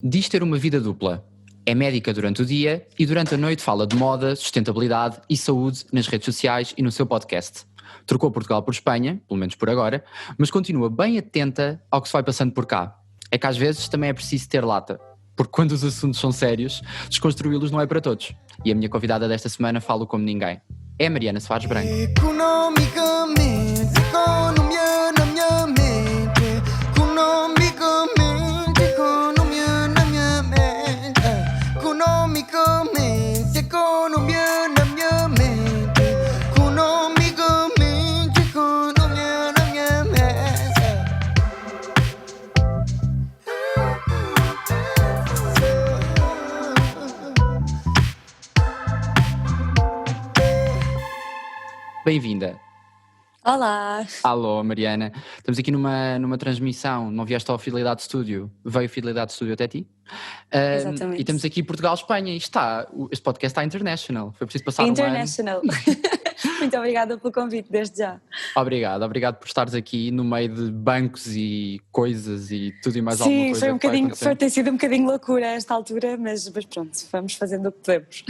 Diz ter uma vida dupla. É médica durante o dia e durante a noite fala de moda, sustentabilidade e saúde nas redes sociais e no seu podcast. Trocou Portugal por Espanha, pelo menos por agora, mas continua bem atenta ao que se vai passando por cá. É que às vezes também é preciso ter lata, porque quando os assuntos são sérios, desconstruí-los não é para todos. E a minha convidada desta semana fala como ninguém. É a Mariana Soares Branco. Economicamente, economia na minha mente. Economicamente, economia na minha mente. Economicamente, economia na minha mente. Economicamente, economia na minha mente. Bem-vinda. Olá! Alô, Mariana. Estamos aqui numa transmissão. Não vieste ao Fidelidade Studio? Veio Fidelidade Studio até ti? Exatamente. E estamos aqui Portugal-Espanha. Este podcast está international. Foi preciso passar International. Muito obrigada pelo convite, desde já. Obrigado por estares aqui no meio de bancos e coisas e tudo e mais alguma coisa. Sim, tem sido um bocadinho loucura a esta altura, mas pronto, vamos fazendo o que podemos.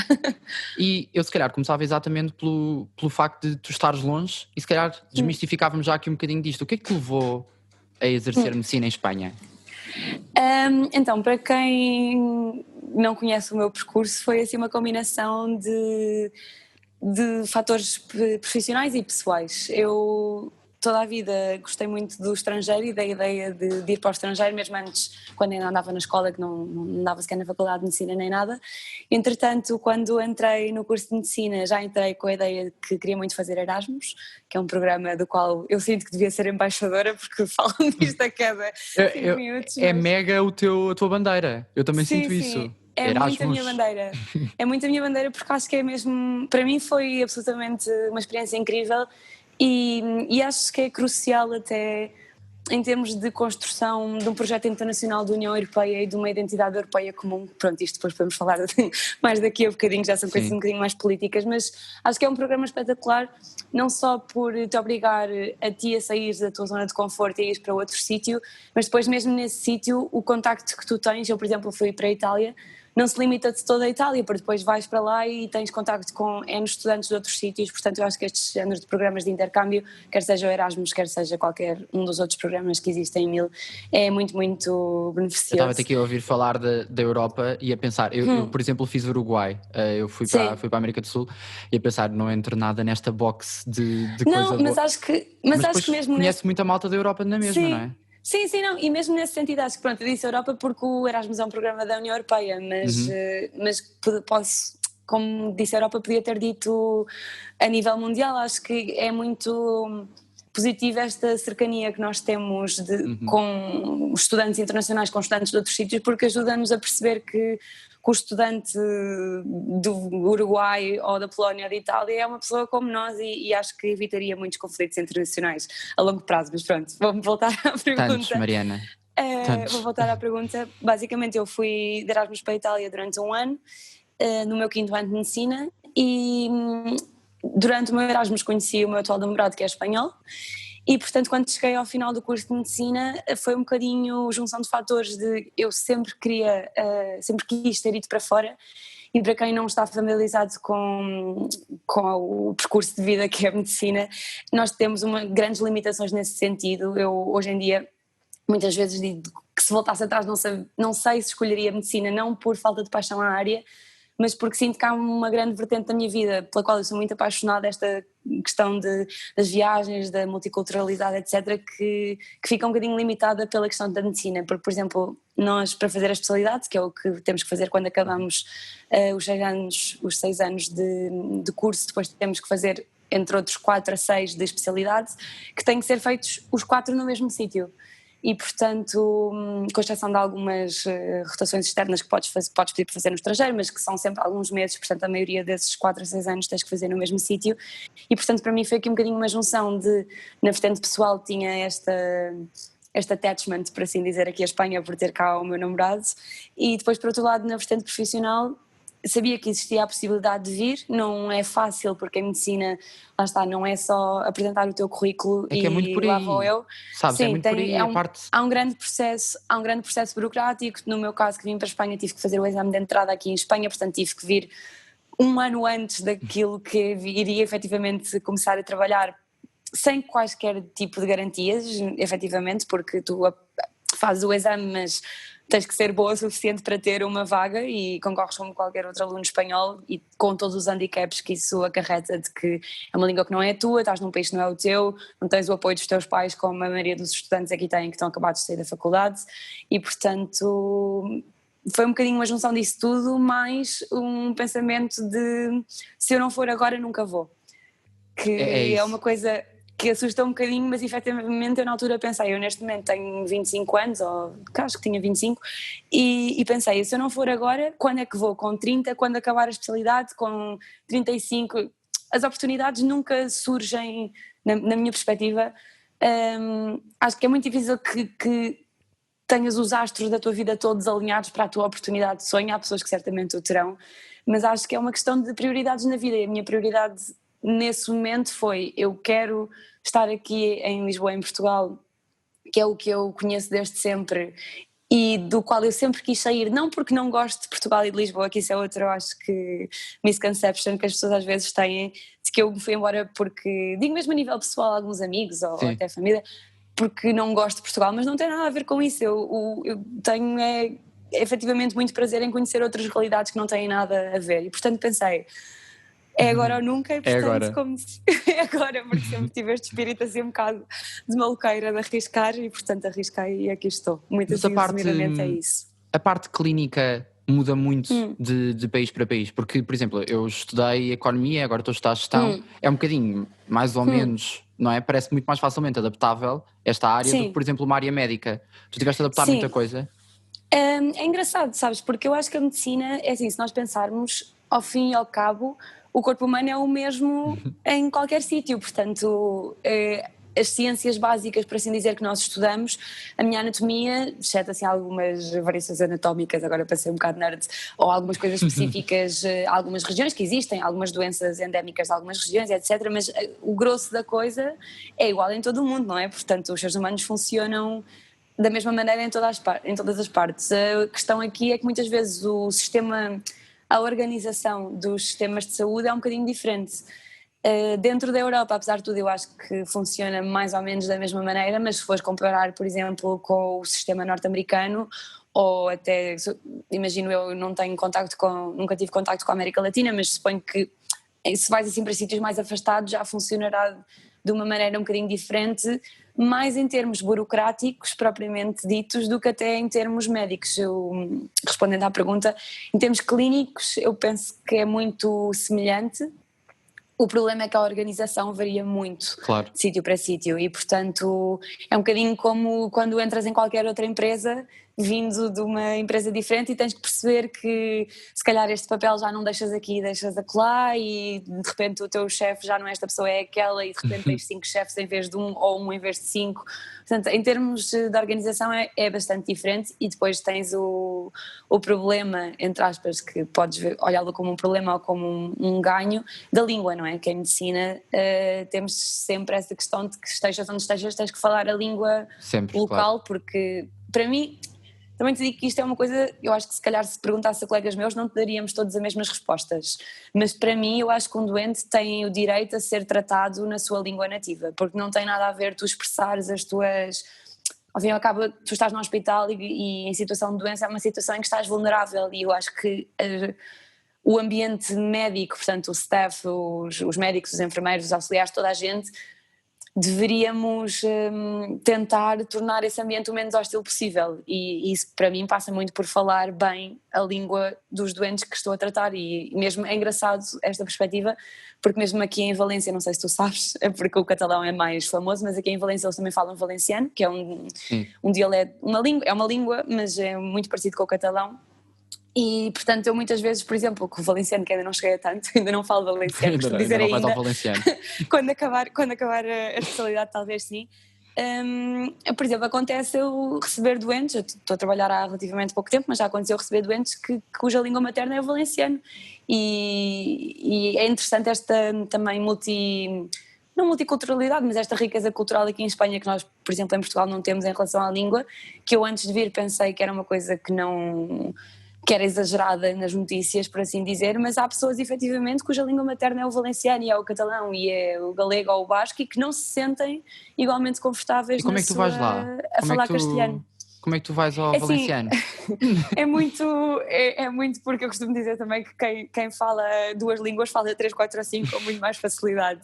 E eu se calhar começava exatamente pelo facto de tu estares longe e se calhar desmistificávamos já aqui um bocadinho disto. O que é que te levou a exercer medicina em Espanha? Então, para quem não conhece o meu percurso, foi assim uma combinação de fatores profissionais e pessoais. Eu toda a vida gostei muito do estrangeiro e da ideia de ir para o estrangeiro, mesmo antes, quando ainda andava na escola, que não andava sequer na faculdade de medicina nem nada. Entretanto, quando entrei no curso de medicina, já entrei com a ideia de que queria muito fazer Erasmus, que é um programa do qual eu sinto que devia ser embaixadora, porque falam disto a cada 5 minutos. É mega a tua bandeira, eu também sinto isso. É Erasmus. muito a minha bandeira. É muito a minha bandeira porque acho que é mesmo, para mim foi absolutamente uma experiência incrível e acho que é crucial até em termos de construção de um projeto internacional da União Europeia e de uma identidade europeia comum. Pronto, isto depois podemos falar mais daqui a bocadinho, já são coisas um bocadinho mais políticas, mas acho que é um programa espetacular, não só por te obrigar a ti a sair da tua zona de conforto e a ir para outro sítio, mas depois mesmo nesse sítio o contacto que tu tens. Eu, por exemplo, fui para a Itália, não se limita de toda a Itália, porque depois vais para lá e tens contacto com N estudantes de outros sítios. Portanto eu acho que estes géneros de programas de intercâmbio, quer seja o Erasmus, quer seja qualquer um dos outros programas que existem em mil, é muito, muito beneficioso. Eu estava aqui a ouvir falar da Europa e a pensar, eu por exemplo fiz Uruguai, eu fui para a América do Sul e a pensar, não entro nada nesta box de coisa boa. Mas acho que mesmo conhece muita malta da Europa na mesma, não é? Sim, não, e mesmo nesse sentido acho que, pronto, eu disse Europa porque o Erasmus é um programa da União Europeia, mas posso, como disse Europa, podia ter dito a nível mundial. Acho que é muito positiva esta cercania que nós temos com estudantes internacionais, com estudantes de outros sítios, porque ajuda-nos a perceber que o estudante do Uruguai ou da Polónia ou da Itália é uma pessoa como nós e acho que evitaria muitos conflitos internacionais a longo prazo. Mas pronto, vamos voltar à pergunta. Tantos, Mariana. Vou voltar à pergunta. Basicamente eu fui de Erasmus para a Itália durante um ano, no meu 5º ano de medicina, e durante o meu Erasmus conheci o meu atual namorado, que é espanhol. E, portanto, quando cheguei ao final do curso de medicina, foi um bocadinho junção de fatores de eu sempre quis ter ido para fora, e para quem não está familiarizado com o percurso de vida que é a medicina, nós temos grandes limitações nesse sentido. Eu, hoje em dia, muitas vezes digo que se voltasse atrás não sei se escolheria a medicina, não por falta de paixão à área, mas porque sinto que há uma grande vertente da minha vida pela qual eu sou muito apaixonada, esta questão das viagens, da multiculturalidade, etc., que fica um bocadinho limitada pela questão da medicina, porque, por exemplo, nós para fazer a especialidade, que é o que temos que fazer quando acabamos os 6 anos de curso, depois temos que fazer entre outros 4 a 6 de especialidade, que têm que ser feitos os 4 no mesmo sítio. E, portanto, com exceção de algumas rotações externas que podes pedir para fazer no estrangeiro, mas que são sempre alguns meses, portanto a maioria desses 4 a 6 anos tens que fazer no mesmo sítio. E, portanto, para mim foi aqui um bocadinho uma junção de, na vertente pessoal tinha este attachment, por assim dizer, aqui a Espanha por ter cá o meu namorado, e depois, por outro lado, na vertente profissional, sabia que existia a possibilidade de vir, não é fácil porque a medicina, lá está, não é só apresentar o teu currículo É que é muito por lá aí, vou eu. sabes? É Sim, muito por aí, a parte. há um grande processo burocrático. No meu caso, que vim para a Espanha, tive que fazer o exame de entrada aqui em Espanha, portanto tive que vir um ano antes daquilo que iria efetivamente começar a trabalhar, sem quaisquer tipo de garantias, efetivamente, porque tu fazes o exame, mas tens que ser boa o suficiente para ter uma vaga e concorres como qualquer outro aluno espanhol, e com todos os handicaps que isso acarreta, de que é uma língua que não é a tua, estás num país que não é o teu, não tens o apoio dos teus pais como a maioria dos estudantes aqui têm, que estão acabados de sair da faculdade, e portanto foi um bocadinho uma junção disso tudo, mais um pensamento de se eu não for agora nunca vou, que É é isso. uma coisa que assusta um bocadinho, mas efetivamente eu na altura pensei, eu neste momento tenho 25 anos, ou acho que tinha 25, e pensei, se eu não for agora, quando é que vou? Com 30, quando acabar a especialidade, com 35, as oportunidades nunca surgem, na minha perspectiva. Acho que é muito difícil que tenhas os astros da tua vida todos alinhados para a tua oportunidade de sonho. Há pessoas que certamente o terão, mas acho que é uma questão de prioridades na vida, e a minha prioridade nesse momento foi, eu quero estar aqui em Lisboa, em Portugal, que é o que eu conheço desde sempre e do qual eu sempre quis sair, não porque não gosto de Portugal e de Lisboa, que isso é outra, eu acho que misconception que as pessoas às vezes têm, de que eu me fui embora porque, digo mesmo a nível pessoal, alguns amigos ou Sim. até família, porque não gosto de Portugal, mas não tem nada a ver com isso. Eu tenho efetivamente muito prazer em conhecer outras realidades que não têm nada a ver, e portanto pensei, é agora ou nunca, e É portanto agora. é agora, porque sempre tive este espírito assim um bocado de maluqueira, de arriscar, e portanto arrisquei e aqui estou. Muito Mas assim, resumidamente é isso. a parte clínica muda muito de país para país, porque, por exemplo, eu estudei economia, agora estou a estudar gestão, é um bocadinho, mais ou menos, não é? Parece muito mais facilmente adaptável esta área do que, Sim. por exemplo, uma área médica. Tu tiveste a adaptar Sim. muita coisa? É engraçado, sabes, porque eu acho que a medicina, é assim, se nós pensarmos, ao fim e ao cabo, o corpo humano é o mesmo em qualquer sítio, portanto, as ciências básicas, por assim dizer, que nós estudamos, a minha anatomia, exceto assim algumas variações anatómicas, agora para ser um bocado nerd, ou algumas coisas específicas, algumas regiões que existem, algumas doenças endémicas de algumas regiões, etc., mas o grosso da coisa é igual em todo o mundo, não é? Portanto, os seres humanos funcionam da mesma maneira em todas as partes. A questão aqui é que muitas vezes a organização dos sistemas de saúde é um bocadinho diferente. Dentro da Europa, apesar de tudo, eu acho que funciona mais ou menos da mesma maneira, mas se fores comparar, por exemplo, com o sistema norte-americano, ou até, imagino, eu não tenho nunca tive contacto com a América Latina, mas suponho que se vais assim para sítios mais afastados já funcionará de uma maneira um bocadinho diferente, mais em termos burocráticos propriamente ditos do que até em termos médicos. Respondendo à pergunta, em termos clínicos eu penso que é muito semelhante. O problema é que a organização varia muito, Claro. de sítio para sítio, e portanto é um bocadinho como quando entras em qualquer outra empresa, vindo de uma empresa diferente, e tens que perceber que se calhar este papel já não deixas aqui, deixas acolá, e de repente o teu chefe já não é esta pessoa, é aquela, e de repente tens 5 chefes em vez de um, ou um em vez de 5. Portanto, em termos de organização é bastante diferente, e depois tens o problema, entre aspas, que podes olhá-lo como um problema ou como um ganho, da língua, não é? Que em medicina temos sempre essa questão de que estejas onde estejas tens que falar a língua Sempre, local, claro. porque para mim, também te digo que isto é uma coisa, eu acho que se calhar se perguntasse a colegas meus não te daríamos todas as mesmas respostas, mas para mim eu acho que um doente tem o direito a ser tratado na sua língua nativa, porque não tem nada a ver tu expressares as tuas... Ao fim e ao cabo, tu estás no hospital e em situação de doença é uma situação em que estás vulnerável, e eu acho que o ambiente médico, portanto o staff, os médicos, os enfermeiros, os auxiliares, toda a gente, deveríamos tentar tornar esse ambiente o menos hostil possível, e isso para mim passa muito por falar bem a língua dos doentes que estou a tratar. E mesmo é engraçado esta perspectiva, porque mesmo aqui em Valência, não sei se tu sabes, é porque o catalão é mais famoso, mas aqui em Valência eles também falam valenciano, que é um dialeto, é uma língua, mas é muito parecido com o catalão. E portanto eu muitas vezes, por exemplo, com o valenciano, que ainda não cheguei a tanto, ainda não falo valenciano, costumo dizer não vais ainda, ao valenciano. quando acabar a especialidade talvez sim, Por exemplo, acontece eu receber doentes, eu estou a trabalhar há relativamente pouco tempo, mas já aconteceu receber doentes cuja língua materna é o valenciano, e é interessante esta também não multiculturalidade, mas esta riqueza cultural aqui em Espanha que nós, por exemplo, em Portugal não temos em relação à língua, que eu antes de vir pensei que era uma coisa que era exagerada nas notícias, por assim dizer, mas há pessoas efetivamente cuja língua materna é o valenciano e é o catalão e é o galego ou o basco e que não se sentem igualmente confortáveis E como é que tu vais lá? a falar castelhano. Como é que tu vais ao Assim, valenciano? é muito porque eu costumo dizer também que quem fala duas línguas fala 3, 4 ou 5 com muito mais facilidade,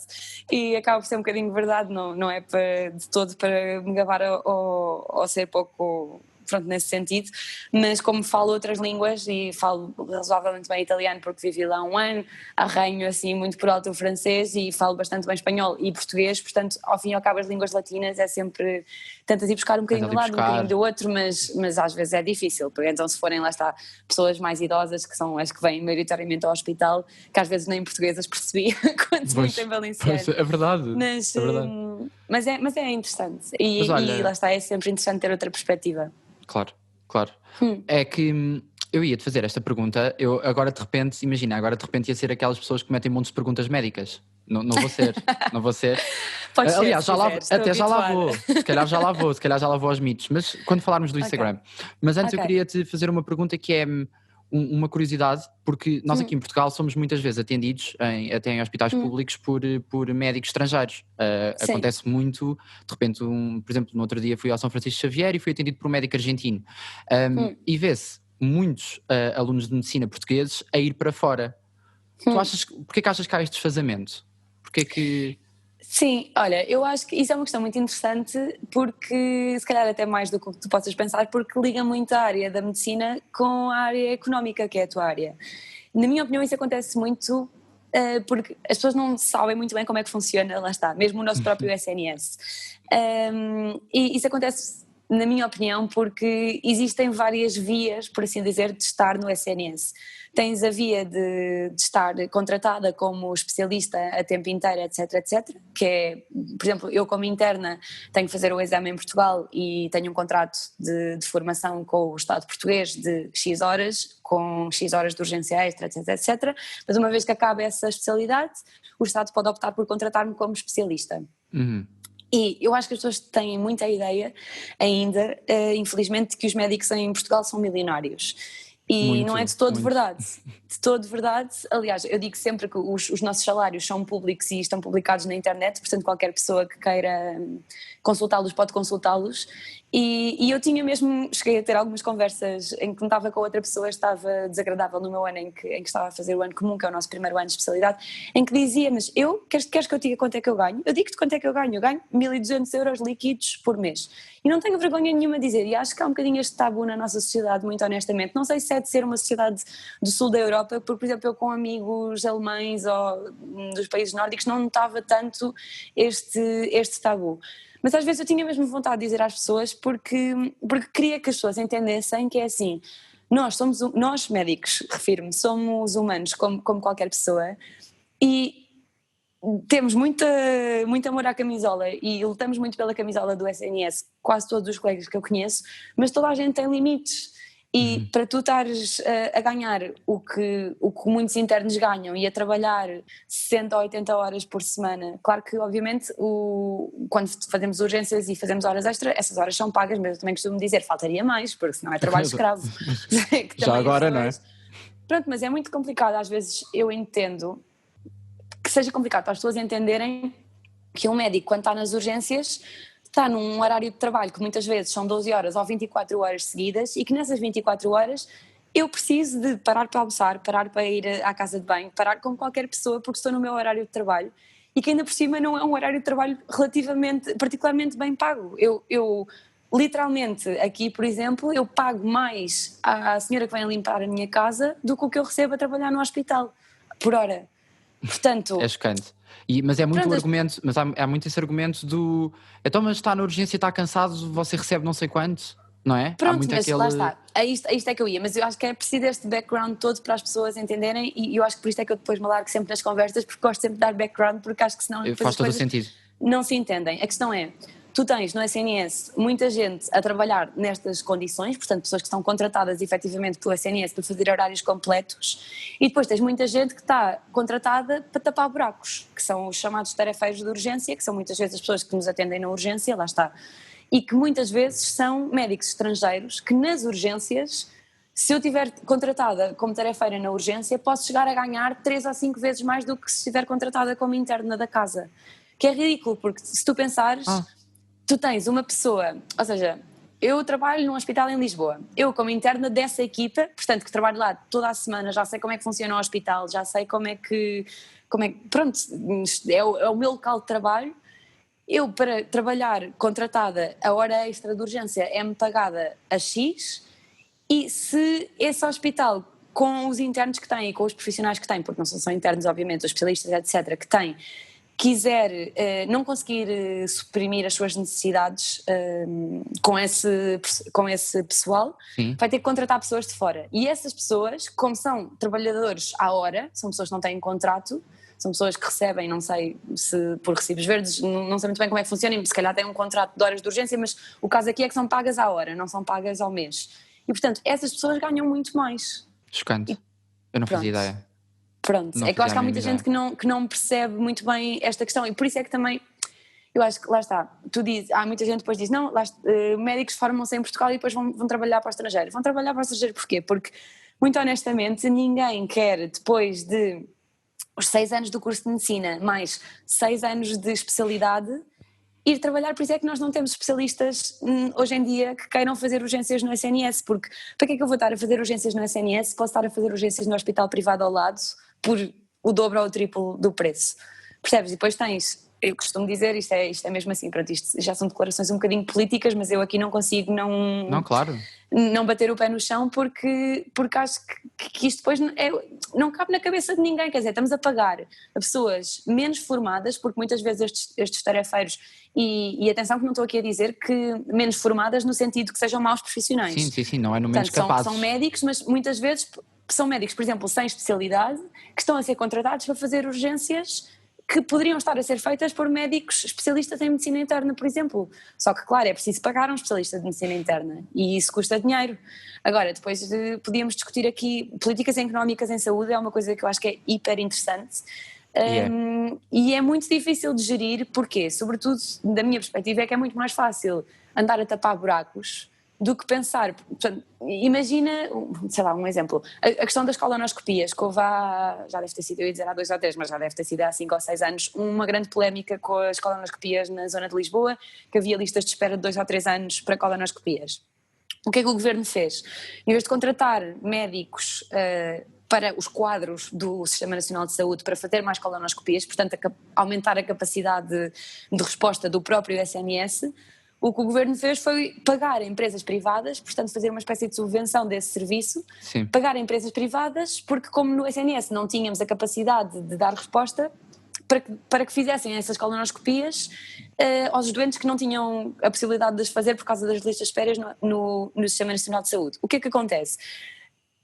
e acaba por ser um bocadinho verdade, não é de todo para me gabar ou ser pouco, pronto, nesse sentido, mas como falo outras línguas e falo razoavelmente bem italiano porque vivi lá 1 ano, arranho assim muito por alto o francês e falo bastante bem espanhol e português, portanto ao fim e ao cabo as línguas latinas é sempre, tentas ir buscar um bocadinho de um lado, um bocadinho do outro, mas às vezes é difícil, porque então se forem lá está pessoas mais idosas, que são as que vêm maioritariamente ao hospital, que às vezes nem portuguesas percebi quando se muito em valenciano. É verdade, mas, é verdade. Mas é interessante e lá está, é sempre interessante ter outra perspectiva. Claro. É que eu ia-te fazer esta pergunta, eu agora de repente ia ser aquelas pessoas que metem montes de perguntas médicas. Não vou ser, não vou ser. Podes Aliás, ser, já lá vou, se calhar já lá vou aos mitos, mas quando falarmos do Instagram. Mas antes eu queria-te fazer uma pergunta que é uma curiosidade, porque nós aqui em Portugal somos muitas vezes atendidos até em hospitais públicos por médicos estrangeiros. Acontece muito, de repente, por exemplo, no outro dia fui ao São Francisco Xavier e fui atendido por um médico argentino. E vê-se muitos alunos de medicina portugueses a ir para fora. Porquê que achas que há este desfazamento? Porquê que... Sim, olha, eu acho que isso é uma questão muito interessante porque, se calhar até mais do que tu possas pensar, porque liga muito a área da medicina com a área económica, que é a tua área. Na minha opinião isso acontece muito porque as pessoas não sabem muito bem como é que funciona, lá está, mesmo o nosso próprio SNS. E isso acontece, na minha opinião, porque existem várias vias, por assim dizer, de estar no SNS. Tens a via de estar contratada como especialista a tempo inteiro, etc, que é, por exemplo, eu como interna tenho que fazer o exame em Portugal e tenho um contrato de formação com o Estado português de X horas, com X horas de urgência extra, etc, mas uma vez que acaba essa especialidade, o Estado pode optar por contratar-me como especialista. E eu acho que as pessoas têm muita ideia ainda, infelizmente, que os médicos em Portugal são milionários. E não é de todo verdade. De todo verdade. Aliás, eu digo sempre que os nossos salários são públicos e estão publicados na internet, portanto qualquer pessoa que queira consultá-los pode consultá-los. E eu cheguei a ter algumas conversas em que notava que a outra pessoa estava desagradável no meu ano em que estava a fazer o ano comum, que é o nosso primeiro ano de especialidade, em que dizia, mas queres que eu diga quanto é que eu ganho? Eu digo-te quanto é que eu ganho 1.200 euros líquidos por mês. E não tenho vergonha nenhuma de dizer, e acho que há um bocadinho este tabu na nossa sociedade, muito honestamente. Não sei se é de ser uma sociedade do sul da Europa, porque, por exemplo, eu com amigos alemães ou dos países nórdicos não notava tanto este tabu. Mas às vezes eu tinha mesmo vontade de dizer às pessoas porque queria que as pessoas entendessem que é assim, nós médicos, refiro-me, somos humanos como qualquer pessoa e temos muito amor à camisola e lutamos muito pela camisola do SNS, quase todos os colegas que eu conheço, mas toda a gente tem limites. E para tu estares a ganhar o que muitos internos ganham e a trabalhar 60 ou 80 horas por semana, claro que obviamente quando fazemos urgências e fazemos horas extra, essas horas são pagas, mas eu também costumo dizer, faltaria mais, porque senão é trabalho escravo. Já agora, não é? Pronto, mas é muito complicado, às vezes eu entendo que seja complicado para as pessoas entenderem que um médico quando está nas urgências está num horário de trabalho que muitas vezes são 12 horas ou 24 horas seguidas e que nessas 24 horas eu preciso de parar para almoçar, parar para ir à casa de banho, parar com qualquer pessoa porque estou no meu horário de trabalho e que ainda por cima não é um horário de trabalho particularmente bem pago. Eu literalmente aqui, por exemplo, eu pago mais à senhora que vem limpar a minha casa do que o que eu recebo a trabalhar no hospital por hora. Portanto, é chocante. Mas é muito argumento, mas há muito esse argumento do então, mas está na urgência, está cansado, você recebe não sei quanto, não é? Pronto, há muito mas lá está, a isto é que eu ia, mas eu acho que é preciso este background todo para as pessoas entenderem e eu acho que por isto é que eu depois me largo sempre nas conversas, porque gosto sempre de dar background, porque acho que senão depois faz todo o sentido. Não se entendem. A questão é, tu tens no SNS muita gente a trabalhar nestas condições, portanto pessoas que estão contratadas efetivamente pelo SNS para fazer horários completos, e depois tens muita gente que está contratada para tapar buracos, que são os chamados tarefeiros de urgência, que são muitas vezes as pessoas que nos atendem na urgência, lá está, e que muitas vezes são médicos estrangeiros que nas urgências, se eu estiver contratada como tarefeira na urgência, posso chegar a ganhar 3 ou 5 vezes mais do que se estiver contratada como interna da casa. Que é ridículo, porque se tu pensares, tu tens uma pessoa, ou seja, eu trabalho num hospital em Lisboa, eu como interna dessa equipa, portanto que trabalho lá toda a semana, já sei como é que funciona o hospital, já sei pronto, é o meu local de trabalho. Eu, para trabalhar contratada, a hora extra de urgência é-me pagada a X, e se esse hospital, com os internos que tem e com os profissionais que tem, porque não são só internos, obviamente, os especialistas, etc., que tem, quiser não conseguir suprimir as suas necessidades com esse pessoal, Sim. vai ter que contratar pessoas de fora. E essas pessoas, como são trabalhadores à hora, são pessoas que não têm contrato, são pessoas que recebem, não sei se por recibos verdes, não sei muito bem como é que funciona, se calhar têm um contrato de horas de urgência, mas o caso aqui é que são pagas à hora, não são pagas ao mês. E portanto, essas pessoas ganham muito mais. Chocante. Eu não fazia ideia. Pronto, Não é que eu acho que há fazia a muita mínima gente que não percebe muito bem esta questão, e por isso é que também, eu acho que lá está, há muita gente que depois diz, não, médicos formam-se em Portugal e depois vão trabalhar para o estrangeiro. Vão trabalhar para o estrangeiro porquê? Porque, muito honestamente, ninguém quer, depois de os 6 anos do curso de medicina, mais 6 anos de especialidade, ir trabalhar. Por isso é que nós não temos especialistas hoje em dia que queiram fazer urgências no SNS, porque para que é que eu vou estar a fazer urgências no SNS se posso estar a fazer urgências no hospital privado ao lado por o dobro ou o triplo do preço? Percebes? E depois tens, eu costumo dizer, isto é mesmo assim, pronto, isto já são declarações um bocadinho políticas, mas eu aqui não consigo Não, claro. não bater o pé no chão porque acho que isto depois não cabe na cabeça de ninguém, quer dizer, estamos a pagar a pessoas menos formadas, porque muitas vezes estes tarefeiros, e atenção que não estou aqui a dizer que menos formadas no sentido que sejam maus profissionais. Sim, não é no menos capazes. São médicos, mas muitas vezes são médicos, por exemplo, sem especialidade, que estão a ser contratados para fazer urgências que poderiam estar a ser feitas por médicos especialistas em medicina interna, por exemplo. Só que, claro, é preciso pagar um especialista de medicina interna e isso custa dinheiro. Agora, depois podíamos discutir aqui políticas económicas em saúde, é uma coisa que eu acho que é hiper interessante. E é muito difícil de gerir, porque, sobretudo, da minha perspectiva, é que é muito mais fácil andar a tapar buracos do que pensar. Portanto, imagina, sei lá, um exemplo, a questão das colonoscopias, que houve já deve ter sido, eu ia dizer há 2 ou 3, mas já deve ter sido há 5 ou 6 anos, uma grande polémica com as colonoscopias na zona de Lisboa, que havia listas de espera de 2 ou 3 anos para colonoscopias. O que é que o governo fez? Em vez de contratar médicos para os quadros do Sistema Nacional de Saúde para fazer mais colonoscopias, portanto aumentar a capacidade de resposta do próprio SNS, o que o governo fez foi pagar a empresas privadas, portanto fazer uma espécie de subvenção desse serviço, Sim. pagar a empresas privadas, porque como no SNS não tínhamos a capacidade de dar resposta, para que fizessem essas colonoscopias aos doentes que não tinham a possibilidade de as fazer por causa das listas de espera no Sistema Nacional de Saúde. O que é que acontece?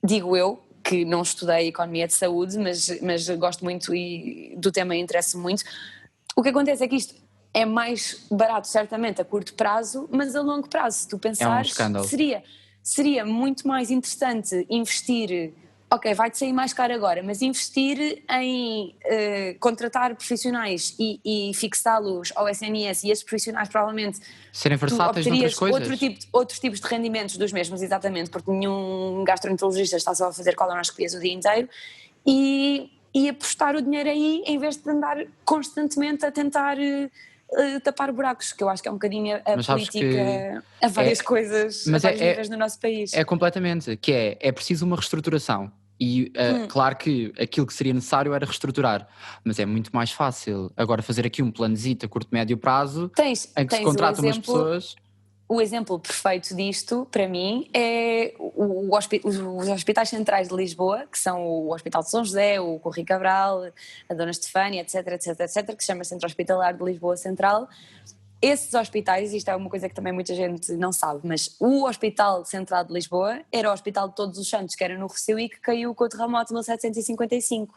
Digo eu, que não estudei Economia de Saúde, mas gosto muito e do tema interessa-me muito, o que acontece é que isto é mais barato certamente a curto prazo, mas a longo prazo, se tu pensares, seria muito mais interessante investir, ok, vai-te sair mais caro agora, mas investir em contratar profissionais e fixá-los ao SNS, e esses profissionais provavelmente serem versáteis noutras coisas. outros tipos de rendimentos dos mesmos, exatamente, porque nenhum gastroenterologista está só a fazer colonoscopias o dia inteiro, e apostar o dinheiro aí em vez de andar constantemente a tentar tapar buracos, que eu acho que é um bocadinho a política a várias coisas, a vários níveis no nosso país. É completamente, que é preciso uma reestruturação. E claro que aquilo que seria necessário era reestruturar, mas é muito mais fácil agora fazer aqui um planozito a curto e médio prazo em que se contratam umas pessoas. O exemplo perfeito disto, para mim, é os hospitais centrais de Lisboa, que são o Hospital de São José, o Correio Cabral, a Dona Estefânia, etc, que se chama Centro Hospitalar de Lisboa Central. Esses hospitais, isto é uma coisa que também muita gente não sabe, mas o Hospital Central de Lisboa era o Hospital de Todos os Santos, que era no Rossio e que caiu com o terremoto de 1755.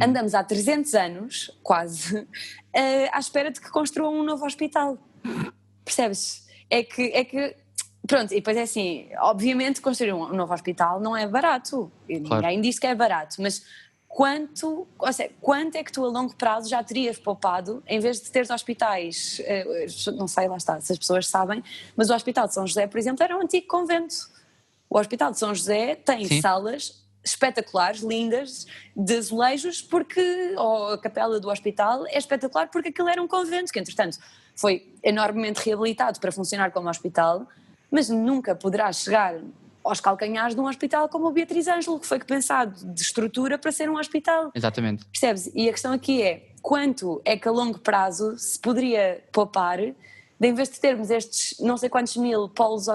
Andamos há 300 anos, quase, à espera de que construam um novo hospital. percebes? Pronto, e depois é assim, obviamente construir um novo hospital não é barato, e Claro. ninguém diz que é barato, mas quanto é que tu a longo prazo já terias poupado em vez de teres hospitais, não sei, lá está, se as pessoas sabem, mas o Hospital de São José, por exemplo, era um antigo convento. O Hospital de São José tem Sim. salas espetaculares, lindas, de azulejos, ou a capela do hospital é espetacular porque aquilo era um convento, que entretanto foi enormemente reabilitado para funcionar como hospital, mas nunca poderá chegar aos calcanhares de um hospital como o Beatriz Ângelo, que foi pensado de estrutura para ser um hospital. Exatamente. Percebes? E a questão aqui é, quanto é que a longo prazo se poderia poupar, de em vez de termos estes não sei quantos mil polos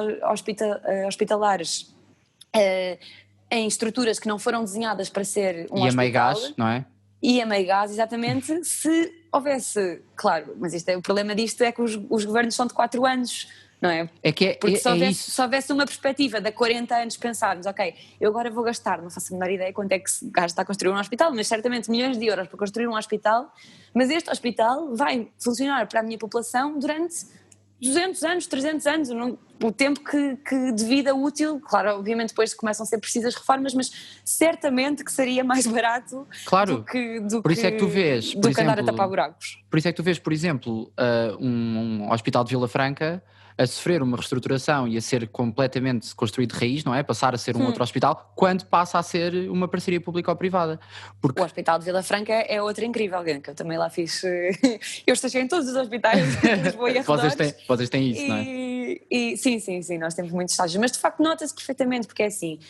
hospitalares em estruturas que não foram desenhadas para ser um E a hospital. meio gás, não é? E a meio gás, exatamente, se houvesse, claro, mas o problema disto é que os governos são de 4 anos, não é? É que Porque isso. se houvesse uma perspectiva de 40 anos pensarmos, ok, eu agora vou gastar, não faço a menor ideia quanto é que se gasta a construir um hospital, mas certamente milhões de euros para construir um hospital, mas este hospital vai funcionar para a minha população durante 200 anos, 300 anos, o tempo que de vida útil, claro, obviamente depois começam a ser precisas reformas, mas certamente que seria mais barato Claro, por isso é que tu vês, por que andar a exemplo, tapar buracos. Por isso é que tu vês, por exemplo, um hospital de Vila Franca a sofrer uma reestruturação e a ser completamente construído de raiz, não é? Passar a ser um outro hospital, quando passa a ser uma parceria público-privada. Porque O Hospital de Vila Franca é outro incrível, que eu também lá fiz. Eu estagiei em todos os hospitais de Lisboa e arredores. vocês têm isso, não é? Sim, nós temos muitos estágios, mas de facto nota-se perfeitamente, porque é assim,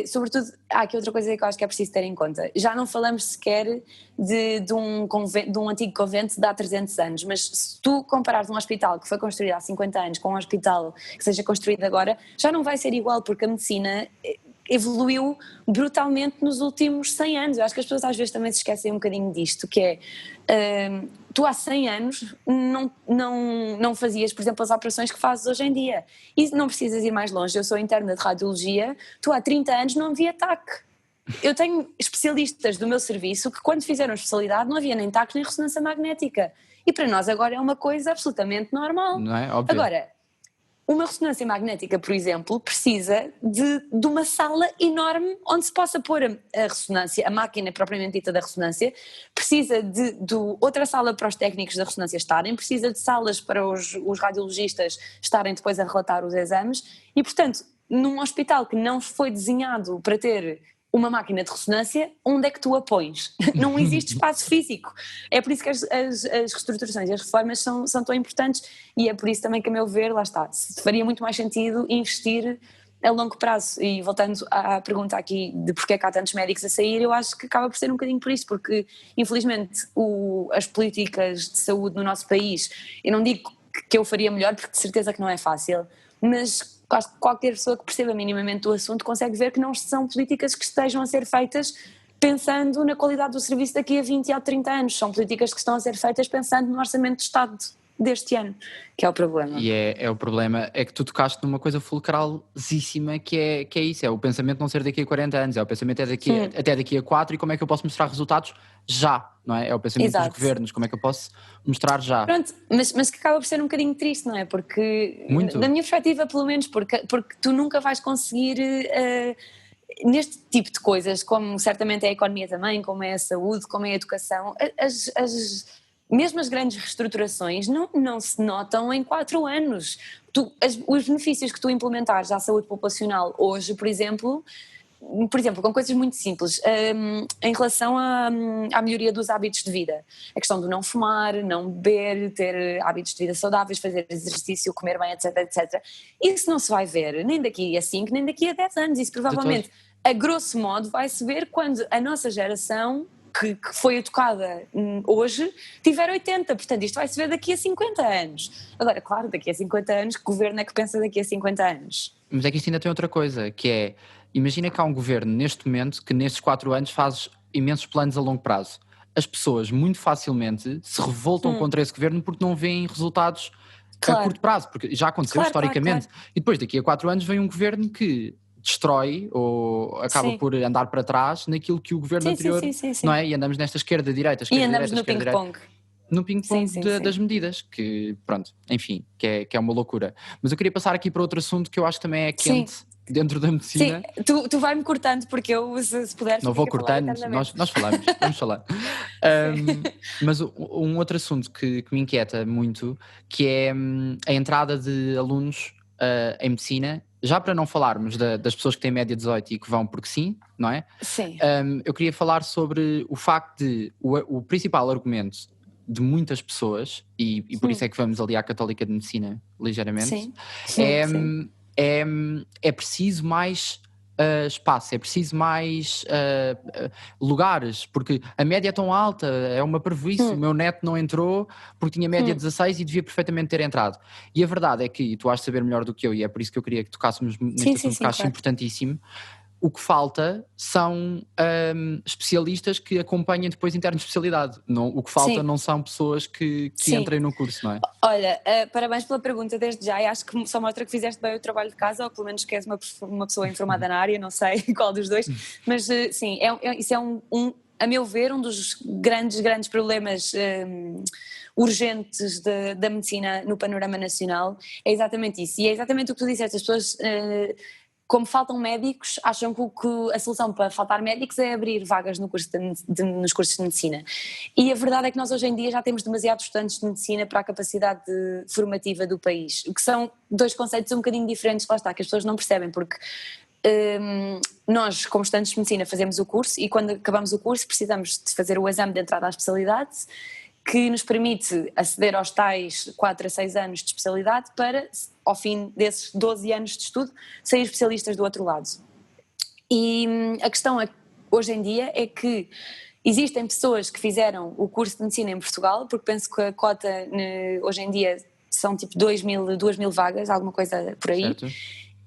sobretudo, há aqui outra coisa que eu acho que é preciso ter em conta, já não falamos sequer de um antigo convento de há 300 anos, mas se tu comparares um hospital que foi construído há 50 anos com um hospital que seja construído agora, já não vai ser igual, porque a medicina evoluiu brutalmente nos últimos 100 anos. Eu acho que as pessoas às vezes também se esquecem um bocadinho disto, que é, tu há 100 anos não fazias, por exemplo, as operações que fazes hoje em dia. E não precisas ir mais longe, eu sou interna de radiologia, tu há 30 anos não havia TAC. Eu tenho especialistas do meu serviço que quando fizeram a especialidade não havia nem TAC nem ressonância magnética. E para nós agora é uma coisa absolutamente normal. Não é? Óbvio. Agora, uma ressonância magnética, por exemplo, precisa de uma sala enorme onde se possa pôr a ressonância, a máquina propriamente dita da ressonância, precisa de outra sala para os técnicos da ressonância estarem, precisa de salas para os radiologistas estarem depois a relatar os exames e, portanto, num hospital que não foi desenhado para ter uma máquina de ressonância, onde é que tu a pões? Não existe espaço físico. É por isso que as reestruturações e as reformas são tão importantes e é por isso também que, a meu ver, lá está, faria muito mais sentido investir a longo prazo. E voltando à pergunta aqui de porque é que há tantos médicos a sair, eu acho que acaba por ser um bocadinho por isso, porque infelizmente as políticas de saúde no nosso país, eu não digo que eu faria melhor, porque de certeza que não é fácil, mas acho que qualquer pessoa que perceba minimamente o assunto consegue ver que não são políticas que estejam a ser feitas pensando na qualidade do serviço daqui a 20 ou 30 anos, são políticas que estão a ser feitas pensando no orçamento do Estado deste ano, que é o problema. E é o problema, é que tu tocaste numa coisa fulcralzíssima que é isso, é o pensamento não ser daqui a 40 anos, é o pensamento até daqui a 4 e como é que eu posso mostrar resultados já, não é? É o pensamento Exato. dos governos, como é que eu posso mostrar já. Pronto, mas que acaba por ser um bocadinho triste, não é? Porque, Muito. da minha perspectiva pelo menos, porque tu nunca vais conseguir... neste tipo de coisas, como certamente é a economia também, como é a saúde, como é a educação, mesmo as grandes reestruturações não se notam em 4 anos. Os benefícios que tu implementares à saúde populacional hoje, por exemplo, com coisas muito simples, em relação à melhoria dos hábitos de vida, a questão do não fumar, não beber, ter hábitos de vida saudáveis, fazer exercício, comer bem, etc, etc. Isso não se vai ver nem daqui a 5, nem daqui a 10 anos, isso provavelmente, a grosso modo, vai-se ver quando a nossa geração, que foi educada hoje, tiver 80, portanto isto vai-se ver daqui a 50 anos. Agora, claro, daqui a 50 anos, que governo é que pensa daqui a 50 anos? Mas é que isto ainda tem outra coisa, que é, imagina que há um governo neste momento que nestes 4 anos faz imensos planos a longo prazo. As pessoas muito facilmente se revoltam contra esse governo porque não veem resultados a curto prazo, porque já aconteceu historicamente. Claro. E depois daqui a 4 anos vem um governo que destrói ou acaba por andar para trás naquilo que o governo anterior, não é? E andamos nesta esquerda-direita, e andamos no ping-pong. no ping-pong Sim, das medidas, que pronto, enfim, que é uma loucura. Mas eu queria passar aqui para outro assunto que eu acho que também é quente dentro da Sim, medicina. tu vai-me cortando porque eu, se puder, Não fico vou aqui a falar cortando, eternamente. nós falamos, vamos falar. Mas um outro assunto que me inquieta muito, que é a entrada de alunos em medicina, já para não falarmos das pessoas que têm média 18 e que vão porque sim, não é? Sim, Eu queria falar sobre o facto de o principal argumento de muitas pessoas, e por isso é que vamos ali à Católica de Medicina ligeiramente, sim, é, sim, é, é preciso mais espaço, é preciso mais lugares, porque a média é tão alta, é uma parvoíce. O meu neto não entrou porque tinha média 16 e devia perfeitamente ter entrado. E a verdade é que, e tu has de saber melhor do que eu, e é por isso que eu queria que tocássemos neste assunto, que acho claro. importantíssimo. O que falta são especialistas que acompanhem depois interna de especialidade. Não, o que falta Sim. não são pessoas que Sim. entrem no curso, não é? Olha, parabéns pela pergunta desde já, e acho que só mostra que fizeste bem o trabalho de casa, ou pelo menos que és uma pessoa informada na área, não sei qual dos dois, mas sim, isso é a meu ver, um dos grandes problemas urgentes da medicina no panorama nacional, é exatamente isso, e é exatamente o que tu disseste, as pessoas... como faltam médicos, acham que a solução para faltar médicos é abrir vagas nos cursos de medicina. E a verdade é que nós hoje em dia já temos demasiados estudantes de medicina para a capacidade formativa do país, o que são dois conceitos um bocadinho diferentes, lá está, que as pessoas não percebem, porque nós, como estudantes de medicina, fazemos o curso e quando acabamos o curso precisamos de fazer o exame de entrada à especialidade, que nos permite aceder aos tais 4 a 6 anos de especialidade para, ao fim desses 12 anos de estudo, serem especialistas do outro lado. E a questão hoje em dia é que existem pessoas que fizeram o curso de medicina em Portugal, porque penso que a cota hoje em dia são tipo 2 mil vagas, alguma coisa por aí. Certo.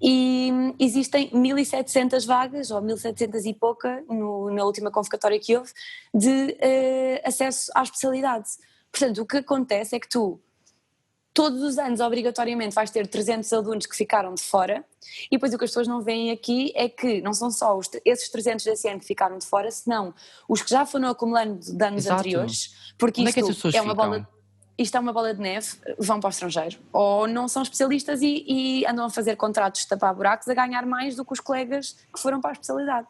E existem 1.700 vagas, ou 1.700 e pouca, na última convocatória que houve, de acesso à especialidade. Portanto, o que acontece é que tu, todos os anos, obrigatoriamente, vais ter 300 alunos que ficaram de fora, e depois o que as pessoas não veem aqui é que não são só esses 300 desse ano que ficaram de fora, senão os que já foram acumulando de anos Exato. anteriores, porque Onde é que essas pessoas ficam? Isto é uma bola de neve, vão para o estrangeiro, ou não são especialistas e andam a fazer contratos de tapar buracos a ganhar mais do que os colegas que foram para a especialidade.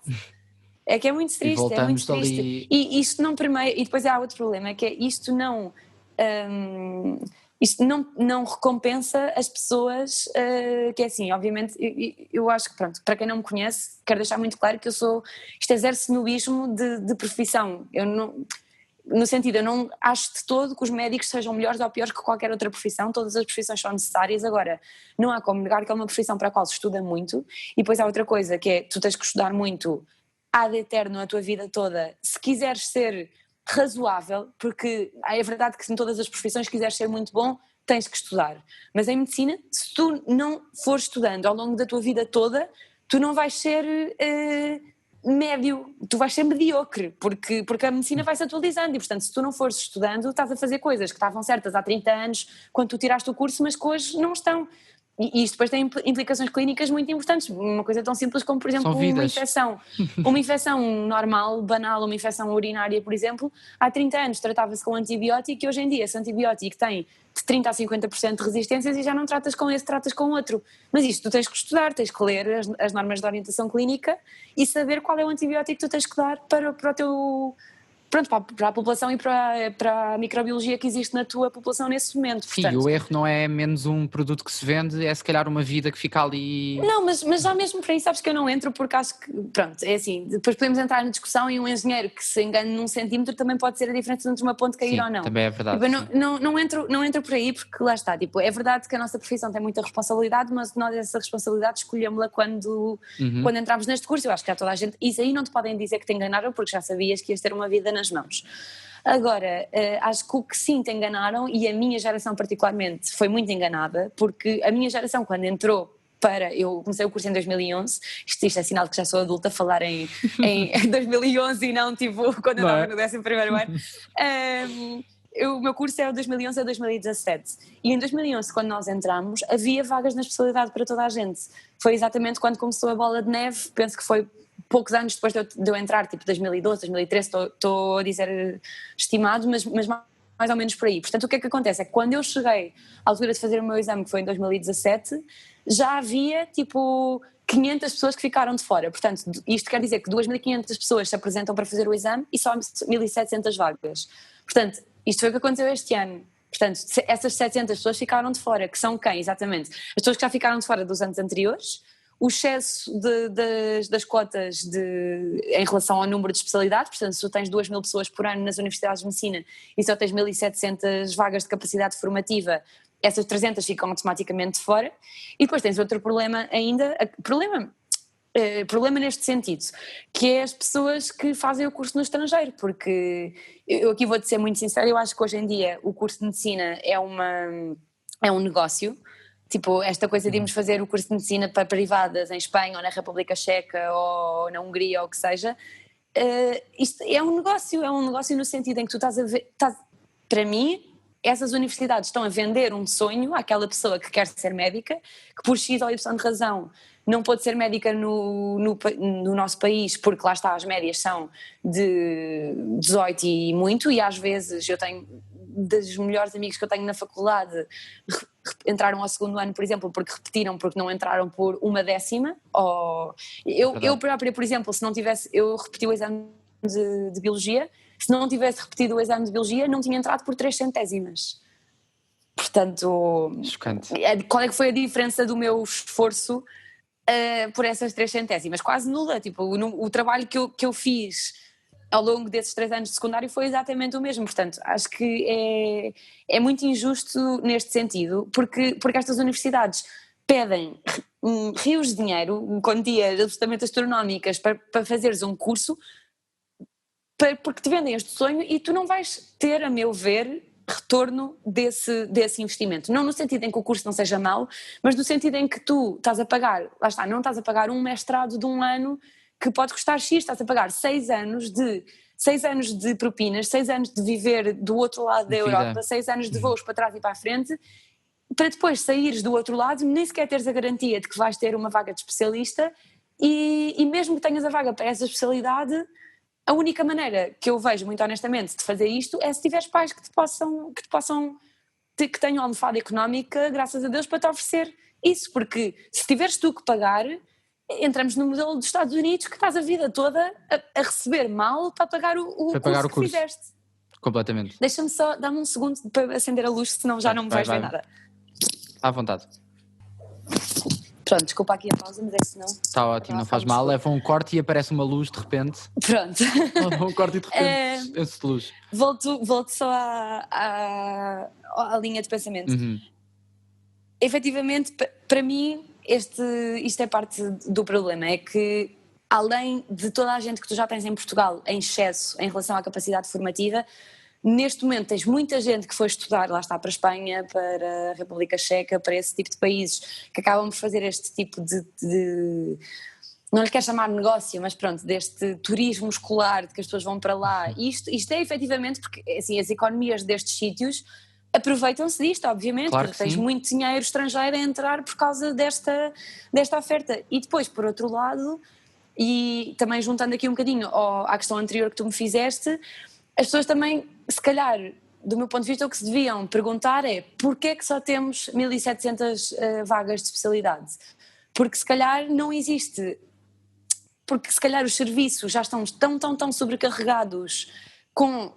É que é muito triste, voltamos ali... E isto não permeia, e depois há outro problema, é que isto não recompensa as pessoas, que é assim, obviamente, eu acho que pronto, para quem não me conhece, quero deixar muito claro que isto exerce snobismo de profissão, no sentido, eu não acho de todo que os médicos sejam melhores ou piores que qualquer outra profissão, todas as profissões são necessárias, agora não há como negar que é uma profissão para a qual se estuda muito, e depois há outra coisa que é, tu tens que estudar muito ad eterno a tua vida toda, se quiseres ser razoável, porque é verdade que em todas as profissões, se quiseres ser muito bom, tens que estudar, mas em medicina, se tu não fores estudando ao longo da tua vida toda, tu não vais ser... médio, tu vais ser mediocre, porque a medicina vai se atualizando e, portanto, se tu não fores estudando, estás a fazer coisas que estavam certas há 30 anos quando tu tiraste o curso, mas que hoje não estão. E isto depois tem implicações clínicas muito importantes, uma coisa tão simples como, por exemplo, uma infecção normal, banal, uma infecção urinária, por exemplo, há 30 anos tratava-se com antibiótico e hoje em dia esse antibiótico tem de 30% a 50% de resistências e já não tratas com esse, tratas com outro. Mas isto tu tens que estudar, tens que ler as normas de orientação clínica e saber qual é o antibiótico que tu tens que dar para o teu... Pronto, para a população e para a microbiologia que existe na tua população nesse momento. Sim, portanto, o erro não é menos um produto que se vende, é se calhar uma vida que fica ali... Não, mas já mesmo para isso sabes que eu não entro porque acho que, pronto, é assim, depois podemos entrar na discussão e um engenheiro que se engane num centímetro também pode ser a diferença entre uma ponte cair Sim, ou não. também é verdade. Tipo, não entro por aí porque lá está, tipo, é verdade que a nossa profissão tem muita responsabilidade, mas nós essa responsabilidade escolhemos-la quando entramos neste curso, eu acho que já toda a gente, isso aí não te podem dizer que te enganaram porque já sabias que ias ter uma vida nas mãos. Agora, acho que o que sim te enganaram, e a minha geração particularmente foi muito enganada, porque a minha geração quando entrou eu comecei o curso em 2011, isto é sinal de que já sou adulta, falar em 2011 e não tipo quando eu estava no 11º ano. O meu curso é de 2011 a 2017 e em 2011 quando nós entramos havia vagas na especialidade para toda a gente, foi exatamente quando começou a bola de neve, penso que foi poucos anos depois de eu entrar, tipo 2012, 2013, estou a dizer estimado, mas mais mais ou menos por aí. Portanto, o que é que acontece? É que quando eu cheguei à altura de fazer o meu exame, que foi em 2017, já havia tipo 500 pessoas que ficaram de fora. Portanto, isto quer dizer que 2.500 pessoas se apresentam para fazer o exame e só 1.700 vagas. Portanto, isto foi o que aconteceu este ano. Portanto, essas 700 pessoas ficaram de fora, que são quem, exatamente? As pessoas que já ficaram de fora dos anos anteriores, o excesso das cotas em relação ao número de especialidades, portanto, se tu tens 2.000 pessoas por ano nas universidades de medicina e só tens 1.700 vagas de capacidade formativa, essas 300 ficam automaticamente de fora. E depois tens outro problema ainda, problema neste sentido, que é as pessoas que fazem o curso no estrangeiro, porque eu aqui vou-te ser muito sincera, eu acho que hoje em dia o curso de medicina é um negócio. Tipo, esta coisa de irmos fazer o curso de medicina para privadas em Espanha ou na República Checa ou na Hungria ou o que seja, isto é um negócio no sentido em que tu estás a ver, para mim, essas universidades estão a vender um sonho àquela pessoa que quer ser médica, que por X ou Y de razão não pode ser médica no nosso país, porque lá está, as médias são de 18 e muito, e às vezes eu tenho, dos melhores amigos que eu tenho na faculdade, entraram ao segundo ano, por exemplo, porque repetiram, porque não entraram por uma décima, ou eu própria, por exemplo, se não tivesse, eu repeti o exame de Biologia, se não tivesse repetido o exame de Biologia, não tinha entrado por 3 centésimas. Portanto, Chocante. Qual é que foi a diferença do meu esforço por essas 3 centésimas? Quase nula. Tipo, o trabalho que eu fiz ao longo desses 3 anos de secundário foi exatamente o mesmo. Portanto, acho que é muito injusto neste sentido, porque estas universidades pedem rios de dinheiro, quantias absolutamente astronómicas para fazeres um curso, porque te vendem este sonho e tu não vais ter, a meu ver, retorno desse investimento. Não no sentido em que o curso não seja mau, mas no sentido em que tu estás a pagar, lá está, não estás a pagar um mestrado de um ano que pode custar X, estás a pagar 6 anos de propinas, 6 anos de viver do outro lado da Europa, 6 anos de voos para trás e para a frente, para depois saíres do outro lado, nem sequer teres a garantia de que vais ter uma vaga de especialista e mesmo que tenhas a vaga para essa especialidade, a única maneira que eu vejo, muito honestamente, de fazer isto é se tiveres pais que tenham almofada económica, graças a Deus, para te oferecer isso, porque se tiveres tu que pagar, entramos no modelo dos Estados Unidos, que estás a vida toda a receber mal para pagar o curso que fizeste. Completamente. Deixa-me só, dá-me um segundo para acender a luz, senão já não me vais ver nada. À vontade. Pronto, desculpa aqui a pausa, mas é que senão... Está ótimo, não faz mal, leva um corte e aparece uma luz de repente. Pronto. Um corte e de repente esse de luz. Volto só à linha de pensamento. Efetivamente, para mim, isto é parte do problema, é que além de toda a gente que tu já tens em Portugal em excesso em relação à capacidade formativa, neste momento tens muita gente que foi estudar, lá está, para a Espanha, para a República Checa, para esse tipo de países que acabam por fazer este tipo de não lhe quero chamar negócio, mas pronto, deste turismo escolar, de que as pessoas vão para lá. E isto é efetivamente porque assim, as economias destes sítios aproveitam-se disto, obviamente, claro, porque tens muito dinheiro estrangeiro a entrar por causa desta oferta. E depois, por outro lado, e também juntando aqui um bocadinho à questão anterior que tu me fizeste, as pessoas também, se calhar, do meu ponto de vista, o que se deviam perguntar é porquê é que só temos 1.700 vagas de especialidade? Porque se calhar não existe, porque se calhar os serviços já estão tão sobrecarregados com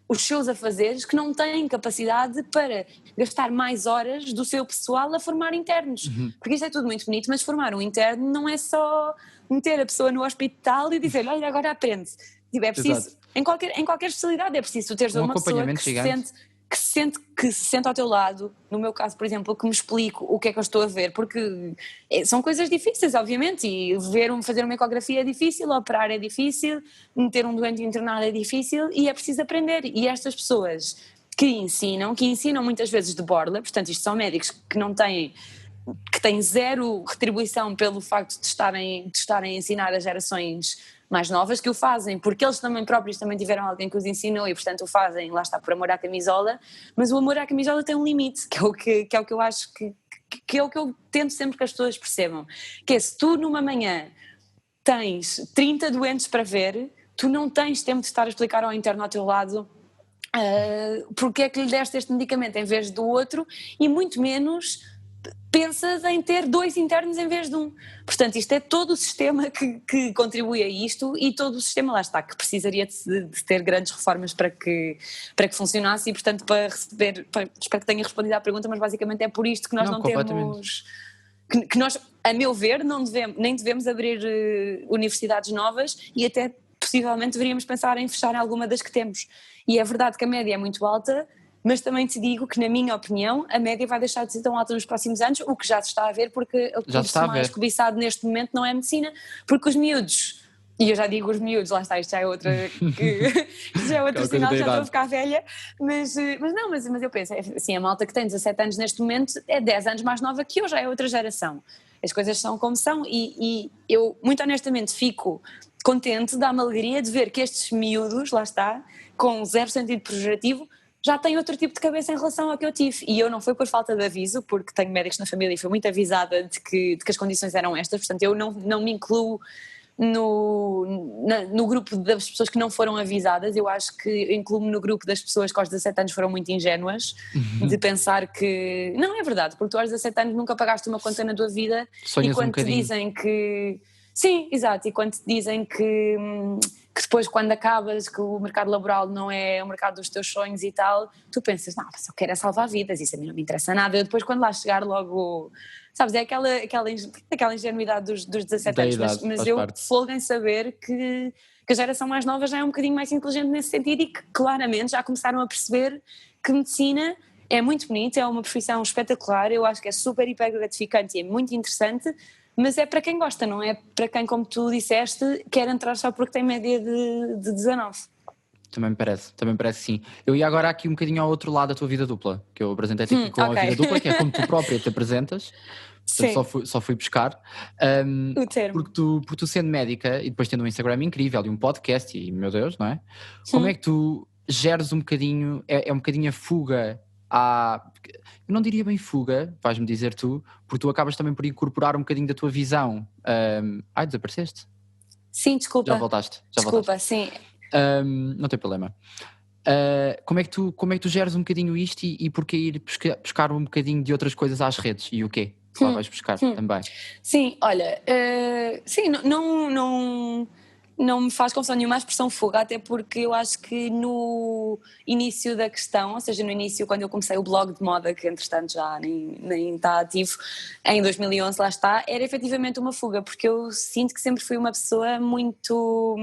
os seus afazeres que não têm capacidade para gastar mais horas do seu pessoal a formar internos. Porque isto é tudo muito bonito, mas formar um interno não é só meter a pessoa no hospital e dizer, olha, agora aprende. Tipo, é preciso, em qualquer especialidade é preciso teres uma pessoa que se sente ao teu lado, no meu caso, por exemplo, que me explique o que é que eu estou a ver, porque são coisas difíceis, obviamente, e fazer uma ecografia é difícil, operar é difícil, meter um doente internado é difícil e é preciso aprender. E estas pessoas que ensinam muitas vezes de borla, portanto isto são médicos que têm zero retribuição pelo facto de estarem a ensinar as gerações mais novas, que o fazem porque eles próprios também tiveram alguém que os ensinou e portanto o fazem, lá está, por amor à camisola, mas o amor à camisola tem um limite, que é o que eu acho que é o que eu tento sempre que as pessoas percebam, que é, se tu numa manhã tens 30 doentes para ver, tu não tens tempo de estar a explicar ao interno ao teu lado porque é que lhe deste este medicamento em vez do outro, e muito menos pensas em ter 2 internos em vez de 1. Portanto, isto é todo o sistema que contribui a isto, e todo o sistema, lá está, que precisaria de ter grandes reformas para que funcionasse, e portanto espero que tenha respondido à pergunta, mas basicamente é por isto que nós não temos... Que nós, a meu ver, nem devemos abrir universidades novas, e até possivelmente deveríamos pensar em fechar alguma das que temos. E é verdade que a média é muito alta, mas também te digo que, na minha opinião, a média vai deixar de ser tão alta nos próximos anos, o que já se está a ver, porque o curso mais cobiçado neste momento não é medicina, porque os miúdos, e eu já digo os miúdos, lá está, isto já é outra já é outro sinal, já estou a ficar velha, mas eu penso, assim, a malta que tem 17 anos neste momento é 10 anos mais nova que eu, já é outra geração. As coisas são como são, e eu, muito honestamente, fico contente, dá-me alegria de ver que estes miúdos, lá está, com 0 sentido pejorativo, já têm outro tipo de cabeça em relação ao que eu tive. E eu não foi por falta de aviso, porque tenho médicos na família e fui muito avisada de que as condições eram estas, portanto eu não me incluo no grupo das pessoas que não foram avisadas. Eu acho que incluo-me no grupo das pessoas que aos 17 anos foram muito ingênuas, de pensar que... Não, é verdade, porque tu aos 17 anos nunca pagaste uma conta na tua vida. Sonhas e quando te dizem que... Sim, exato, e quando te dizem que depois, quando acabas, que o mercado laboral não é o mercado dos teus sonhos e tal, tu pensas, não, mas eu quero é salvar vidas, isso a mim não me interessa nada. Eu depois, quando lá chegar, logo, sabes, é aquela ingenuidade dos 17 anos, mas eu folgo em saber que a geração mais nova já é um bocadinho mais inteligente nesse sentido, e que claramente já começaram a perceber que medicina é muito bonita, é uma profissão espetacular, eu acho que é super hiper gratificante e é muito interessante, mas é para quem gosta, não é para quem, como tu disseste, quer entrar só porque tem média de 19. Também me parece sim. Eu ia agora aqui um bocadinho ao outro lado da tua vida dupla, que eu apresentei-te aqui com a vida dupla, que é como tu própria te apresentas. Portanto, só fui buscar. O termo. Porque tu sendo médica e depois tendo um Instagram incrível e um podcast, e meu Deus, não é? Como é que tu geres um bocadinho, é um bocadinho a fuga eu não diria bem fuga, vais-me dizer tu, porque tu acabas também por incorporar um bocadinho da tua visão. Desapareceste? Sim, desculpa. Já voltaste. Sim. Não tem problema. Como é que tu geres um bocadinho isto, e porquê ir buscar um bocadinho de outras coisas às redes, e o quê? Lá vais buscar também. Sim, olha, sim, não me faz confusão nenhuma a expressão fuga, até porque eu acho que no início da questão, ou seja, no início, quando eu comecei o blog de moda, que entretanto já nem está ativo, em 2011, lá está, era efetivamente uma fuga, porque eu sinto que sempre fui uma pessoa muito...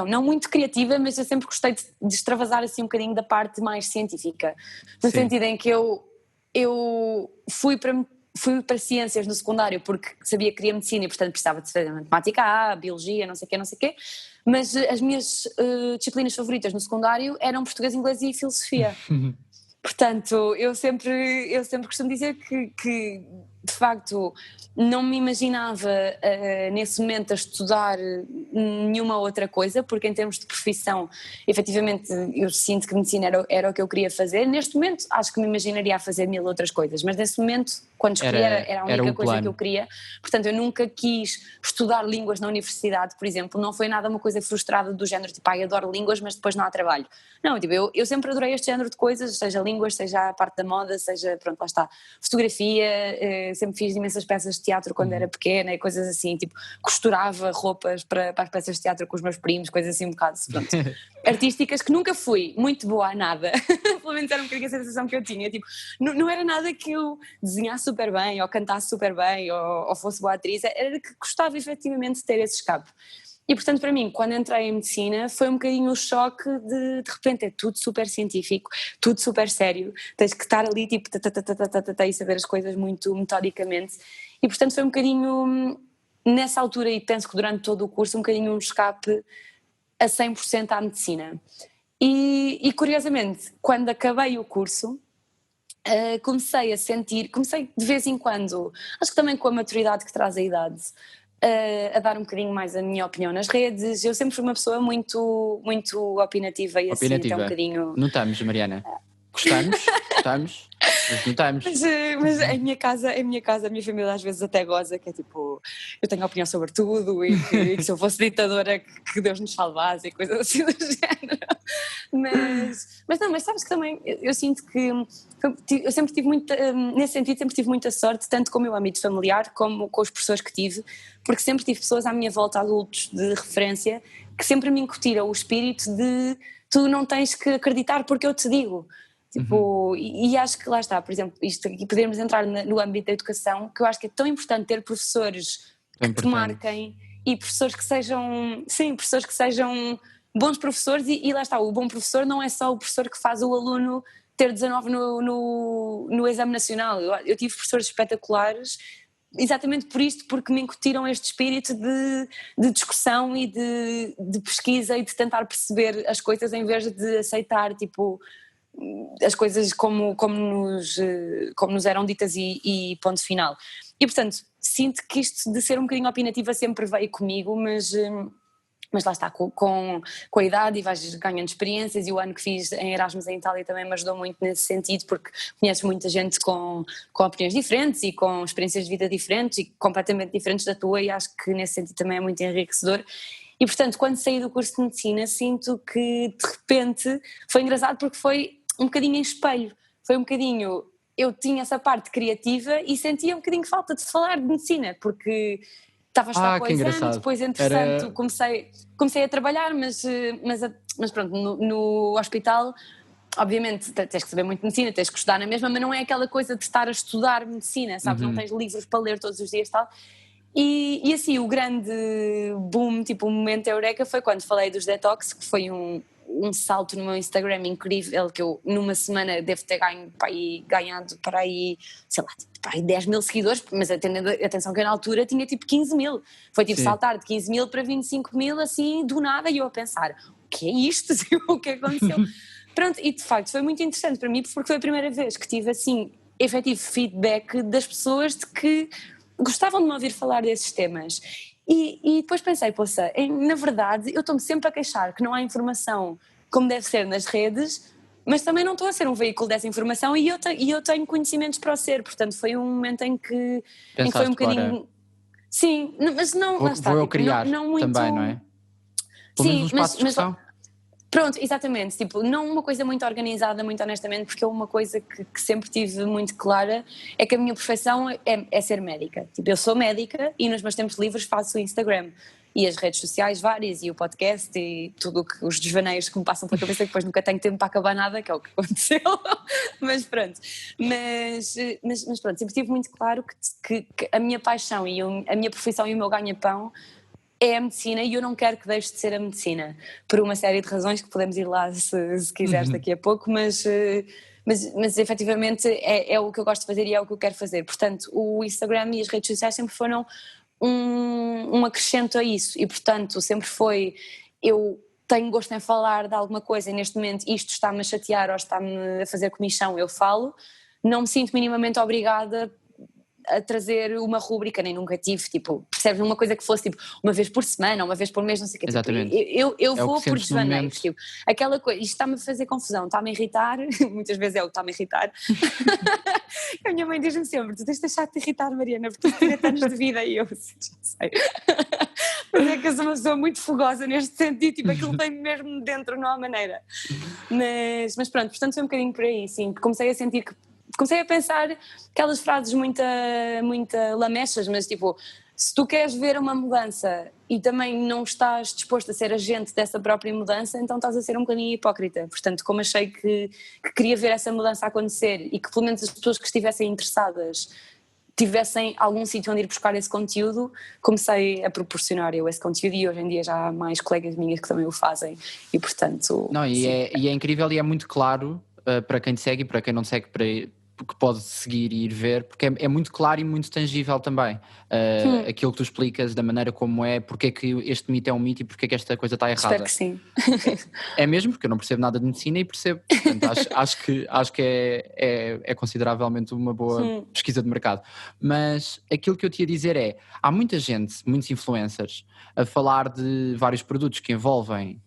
não muito criativa, mas eu sempre gostei de extravasar assim um bocadinho da parte mais científica, no sentido em que eu fui para ciências no secundário porque sabia que queria medicina e portanto precisava de fazer matemática, biologia, não sei o quê, mas as minhas disciplinas favoritas no secundário eram português, inglês e filosofia. Portanto, eu sempre costumo dizer que de facto não me imaginava nesse momento a estudar nenhuma outra coisa, porque em termos de profissão, efetivamente eu sinto que medicina era o que eu queria fazer. Neste momento acho que me imaginaria a fazer 1000 outras coisas, mas nesse momento, quando escolhi, era a única coisa que eu queria. Portanto, eu nunca quis estudar línguas na universidade, por exemplo, não foi nada uma coisa frustrada do género tipo, adoro línguas, mas depois não há trabalho. Não, tipo, eu sempre adorei este género de coisas, seja línguas, seja a parte da moda, seja, pronto, lá está, fotografia, sempre fiz imensas peças de teatro quando era pequena e coisas assim, tipo, costurava roupas para as peças de teatro com os meus primos, coisas assim um bocado, pronto, artísticas, que nunca fui muito boa a nada, pelo menos era um bocadinho a sensação que eu tinha, tipo, não era nada que eu desenhasse super bem, ou cantasse super bem, ou fosse boa atriz, era que gostava efetivamente de ter esse escape. E portanto para mim, quando entrei em medicina, foi um bocadinho o choque de repente é tudo super científico, tudo super sério, tens que estar ali tipo e saber as coisas muito metodicamente, e portanto foi um bocadinho nessa altura, e penso que durante todo o curso, um bocadinho um escape a 100% à medicina. E curiosamente, quando acabei o curso, comecei de vez em quando, acho que também com a maturidade que traz a idade, a dar um bocadinho mais a minha opinião nas redes. Eu sempre fui uma pessoa muito, muito opinativa e assim, até um bocadinho... Notamos, Mariana. Gostamos. Notamos. Mas em minha casa, a minha família às vezes até goza, que é tipo, eu tenho opinião sobre tudo e que se eu fosse ditadora que Deus nos salvasse e coisas assim do género. Mas sabes que também eu sinto que eu sempre tive muita, nesse sentido sempre tive muita sorte, tanto com o meu âmbito familiar como com as pessoas que tive, porque sempre tive pessoas à minha volta, adultos de referência, que sempre me incutiram o espírito de tu não tens que acreditar porque eu te digo. Tipo, e acho que lá está, por exemplo, isto aqui podemos entrar no âmbito da educação, que eu acho que é tão importante ter professores que te marquem e professores que sejam, professores que sejam bons professores e lá está, o bom professor não é só o professor que faz o aluno ter 19 no exame nacional. Eu tive professores espetaculares exatamente por isto, porque me incutiram este espírito de discussão e de pesquisa e de tentar perceber as coisas em vez de aceitar, tipo, as coisas como nos eram ditas e ponto final. E portanto, sinto que isto de ser um bocadinho opinativa sempre veio comigo, mas lá está, com a idade e vais ganhando experiências, e o ano que fiz em Erasmus em Itália também me ajudou muito nesse sentido, porque conheces muita gente com opiniões diferentes e com experiências de vida diferentes e completamente diferentes da tua, e acho que nesse sentido também é muito enriquecedor. E portanto, quando saí do curso de Medicina, sinto que de repente foi engraçado, porque foi um bocadinho em espelho, foi um bocadinho, eu tinha essa parte criativa e sentia um bocadinho falta de falar de medicina, porque estava a estudar para o exame, depois entretanto comecei a trabalhar, mas pronto, no hospital obviamente tens que saber muito de medicina, tens que estudar na mesma, mas não é aquela coisa de estar a estudar medicina, sabes, não tens livros para ler todos os dias e tal. E assim, o grande boom, tipo o momento eureka, foi quando falei dos detox, que foi um salto no meu Instagram incrível, que eu numa semana devo ter ganhado para aí, sei lá, para aí 10 mil seguidores, mas atendendo atenção que eu na altura tinha tipo 15 mil, foi tipo saltar de 15 mil para 25 mil assim do nada, e eu a pensar, o que é isto? O que aconteceu? Pronto, e de facto foi muito interessante para mim, porque foi a primeira vez que tive assim efetivo feedback das pessoas de que gostavam de me ouvir falar desses temas. E depois pensei, poxa, na verdade eu estou-me sempre a queixar que não há informação como deve ser nas redes, mas também não estou a ser um veículo dessa informação, e eu tenho conhecimentos para o ser, portanto foi um momento em que foi um bocadinho... Agora... Sim, mas não... Vou eu tipo, criar não muito... também, não é? Pelo menos um espaço de discussão. Pronto, exatamente, tipo, não uma coisa muito organizada, muito honestamente, porque uma coisa que sempre tive muito clara é que a minha profissão é ser médica. Tipo, eu sou médica e nos meus tempos livres faço o Instagram e as redes sociais várias e o podcast e tudo os desvaneios que me passam pela cabeça, que depois nunca tenho tempo para acabar nada, que é o que aconteceu. Mas pronto, mas pronto, sempre tive muito claro que a minha paixão e a minha profissão e o meu ganha-pão é a medicina, e eu não quero que deixe de ser a medicina, por uma série de razões que podemos ir lá se quiseres daqui a pouco, mas efetivamente é o que eu gosto de fazer e é o que eu quero fazer. Portanto, o Instagram e as redes sociais sempre foram um acrescento a isso, e portanto sempre foi, eu tenho gosto em falar de alguma coisa e neste momento isto está-me a chatear ou está-me a fazer comichão, eu falo, não me sinto minimamente obrigada a trazer uma rúbrica, nem nunca tive, tipo, percebes, uma coisa que fosse tipo uma vez por semana, uma vez por mês, não sei o quê. Exatamente. Tipo, eu vou por desvaneios, tipo, aquela coisa, isto está-me a fazer confusão, está-me a irritar, muitas vezes é o que está-me a irritar. A minha mãe diz-me sempre, tu tens de deixar de te irritar, Mariana, porque tu tens anos de vida, e eu já sei. Mas é que eu sou uma pessoa muito fogosa neste sentido, tipo, aquilo tem mesmo dentro, não há maneira. Mas pronto, portanto foi um bocadinho por aí, sim, comecei a sentir que comecei a pensar aquelas frases muito lamechas, mas tipo, se tu queres ver uma mudança e também não estás disposto a ser agente dessa própria mudança, então estás a ser um bocadinho hipócrita. Portanto, como achei que queria ver essa mudança acontecer e que pelo menos as pessoas que estivessem interessadas tivessem algum sítio onde ir buscar esse conteúdo, comecei a proporcionar eu esse conteúdo, e hoje em dia já há mais colegas minhas que também o fazem, e portanto... Não, e é incrível e é muito claro para quem te segue e para quem não te segue, que pode seguir e ir ver, porque é muito claro e muito tangível também aquilo que tu explicas, da maneira como é, porque é que este mito é um mito e porque é que esta coisa está errada. Espero que sim. É mesmo, porque eu não percebo nada de medicina e percebo, portanto acho que é consideravelmente uma boa pesquisa de mercado. Mas aquilo que eu te ia dizer há muita gente, muitos influencers, a falar de vários produtos que envolvem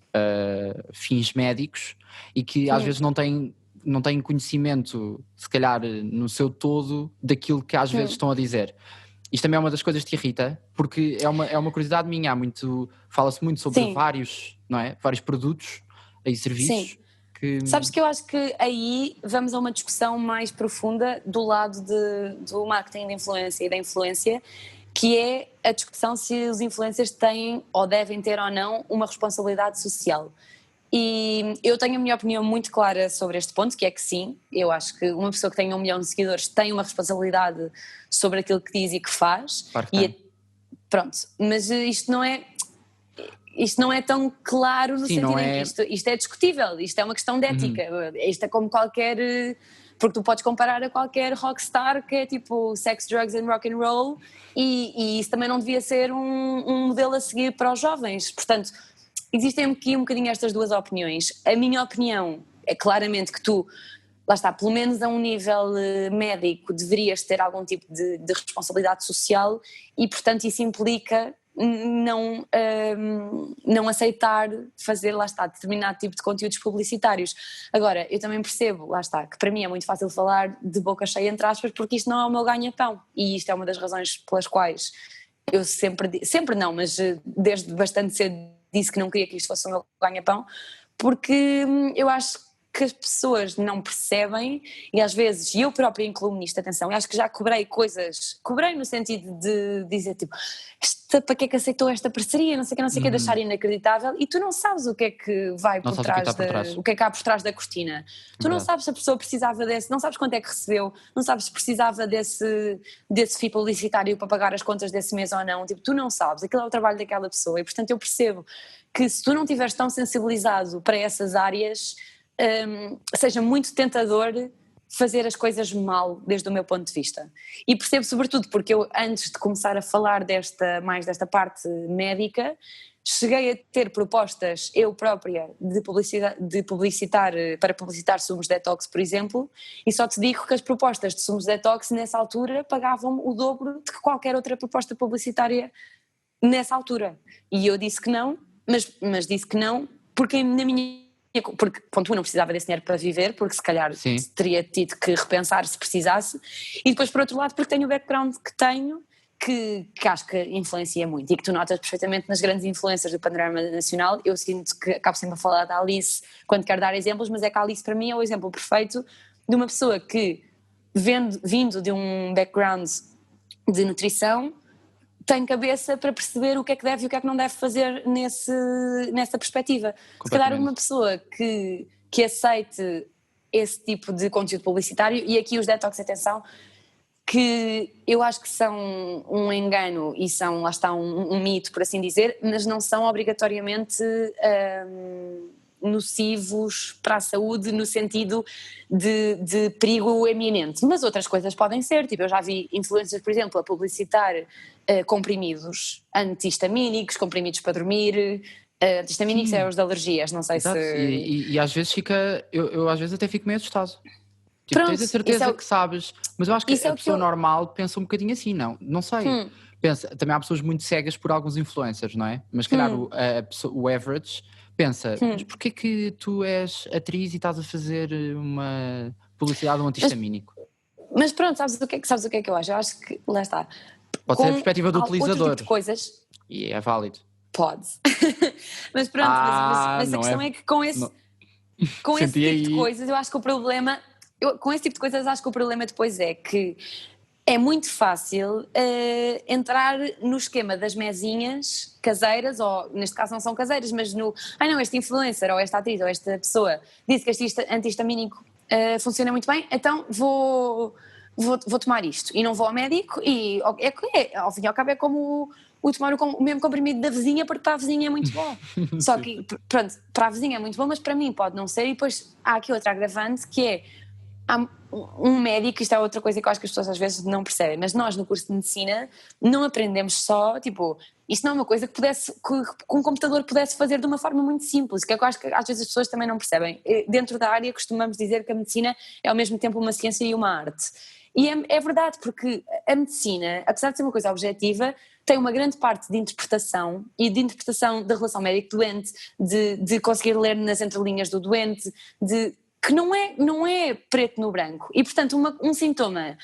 fins médicos e que às vezes não têm não têm conhecimento, se calhar, no seu todo, daquilo que às vezes estão a dizer. Isto também é uma das coisas que te irrita, porque é uma curiosidade minha, fala-se muito sobre Sim. vários, não é? Vários produtos e serviços. Sim. Que... Sabes que eu acho que aí vamos a uma discussão mais profunda do lado do marketing de influência e da influência, que é a discussão se os influencers têm ou devem ter ou não uma responsabilidade social. E eu tenho a minha opinião muito clara sobre este ponto, que é que sim, eu acho que uma pessoa que tem 1 milhão de seguidores tem uma responsabilidade sobre aquilo que diz e que faz. Claro que tem. Pronto, mas isto não é tão claro no sentido em que isto é discutível, isto é uma questão de ética, isto é como qualquer... Porque tu podes comparar a qualquer rockstar que é tipo sex, drugs and rock and roll e isso também não devia ser um modelo a seguir para os jovens. Portanto, existem aqui um bocadinho estas duas opiniões. A minha opinião é claramente que tu, lá está, pelo menos a um nível médico, deverias ter algum tipo de responsabilidade social e, portanto, isso implica não aceitar fazer, lá está, determinado tipo de conteúdos publicitários. Agora, eu também percebo, lá está, que para mim é muito fácil falar de boca cheia, entre aspas, porque isto não é o meu ganha-pão e isto é uma das razões pelas quais eu sempre não, mas desde bastante cedo disse que não queria que isto fosse o meu ganha-pão, porque eu acho que as pessoas não percebem e às vezes, e eu própria incluo-me nisto, atenção, eu acho que já cobrei no sentido de dizer tipo, para que é que aceitou esta parceria, não sei o que, deixar inacreditável, e tu não sabes o que é que vai por trás, o que é que há por trás da cortina. Tu não sabes se a pessoa precisava não sabes quanto é que recebeu, não sabes se precisava desse fee publicitário para pagar as contas desse mês ou não, tipo, tu não sabes, aquilo é o trabalho daquela pessoa e portanto eu percebo que se tu não estiveres tão sensibilizado para essas áreas, seja muito tentador fazer as coisas mal desde o meu ponto de vista. E percebo sobretudo porque eu, antes de começar a falar mais desta parte médica, cheguei a ter propostas eu própria para publicitar sumos detox, por exemplo, e só te digo que as propostas de sumos detox nessa altura pagavam o dobro de qualquer outra proposta publicitária nessa altura. E eu disse que não, mas disse que não porque ponto 1, não precisava desse dinheiro para viver, porque se calhar teria tido que repensar se precisasse, e depois por outro lado porque tenho o background que tenho, que acho que influencia muito e que tu notas perfeitamente nas grandes influências do panorama nacional. Eu sinto que acabo sempre a falar da Alice quando quero dar exemplos, mas é que a Alice para mim é o exemplo perfeito de uma pessoa que, vindo de um background de nutrição, tem cabeça para perceber o que é que deve e o que é que não deve fazer nessa perspectiva. Se calhar uma pessoa que aceite esse tipo de conteúdo publicitário, e aqui os detox, atenção, que eu acho que são um engano e são, lá está, um mito, por assim dizer, mas não são obrigatoriamente nocivos para a saúde no sentido de perigo eminente, mas outras coisas podem ser, tipo eu já vi influencers, por exemplo, a publicitar comprimidos anti-histamínicos, comprimidos para dormir, anti-histamínicos é os de alergias, não sei. Exato. Se... E às vezes eu às vezes até fico meio assustado. Tipo, tens a certeza que sabes, mas eu acho que a pessoa normal pensa um bocadinho assim, não sei. Pensa, também há pessoas muito cegas por alguns influencers, não é? Mas calhar o average pensa, mas porquê que tu és atriz e estás a fazer uma publicidade a um anti-histamínico? Mas pronto, sabes o que é que eu acho? Eu acho que, lá está. Pode ser a perspectiva do utilizador. Outro tipo de coisas. E é válido. Pode. Mas pronto, mas a questão é que com esse tipo de coisas, eu acho que o problema... com esse tipo de coisas acho que o problema depois é que é muito fácil entrar no esquema das mesinhas caseiras, ou neste caso não são caseiras, mas este influencer ou esta atriz ou esta pessoa disse que este anti-histamínico funciona muito bem, então vou tomar isto e não vou ao médico e ao fim e ao cabo é como o tomar o mesmo comprimido da vizinha, porque para a vizinha é muito bom. Só que, pronto, para a vizinha é muito bom, mas para mim pode não ser. E depois há aqui outra agravante que é, há um médico, isto é outra coisa que eu acho que as pessoas às vezes não percebem, mas nós no curso de medicina não aprendemos só, tipo, isto não é uma coisa que um computador pudesse fazer de uma forma muito simples, que é que eu acho que às vezes as pessoas também não percebem. Dentro da área costumamos dizer que a medicina é ao mesmo tempo uma ciência e uma arte. E é verdade, porque a medicina, apesar de ser uma coisa objetiva, tem uma grande parte de interpretação e de interpretação da relação médico-doente, de conseguir ler nas entrelinhas do doente, que não é preto no branco. E, portanto, um sintoma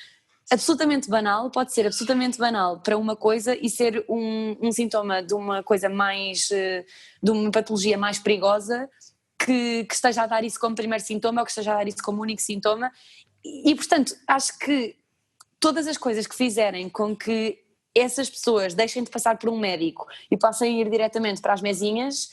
absolutamente banal pode ser absolutamente banal para uma coisa e ser um sintoma de uma coisa mais, de uma patologia mais perigosa que esteja a dar isso como primeiro sintoma ou que esteja a dar isso como único sintoma. E, portanto, acho que todas as coisas que fizerem com que essas pessoas deixem de passar por um médico e passem a ir diretamente para as mesinhas,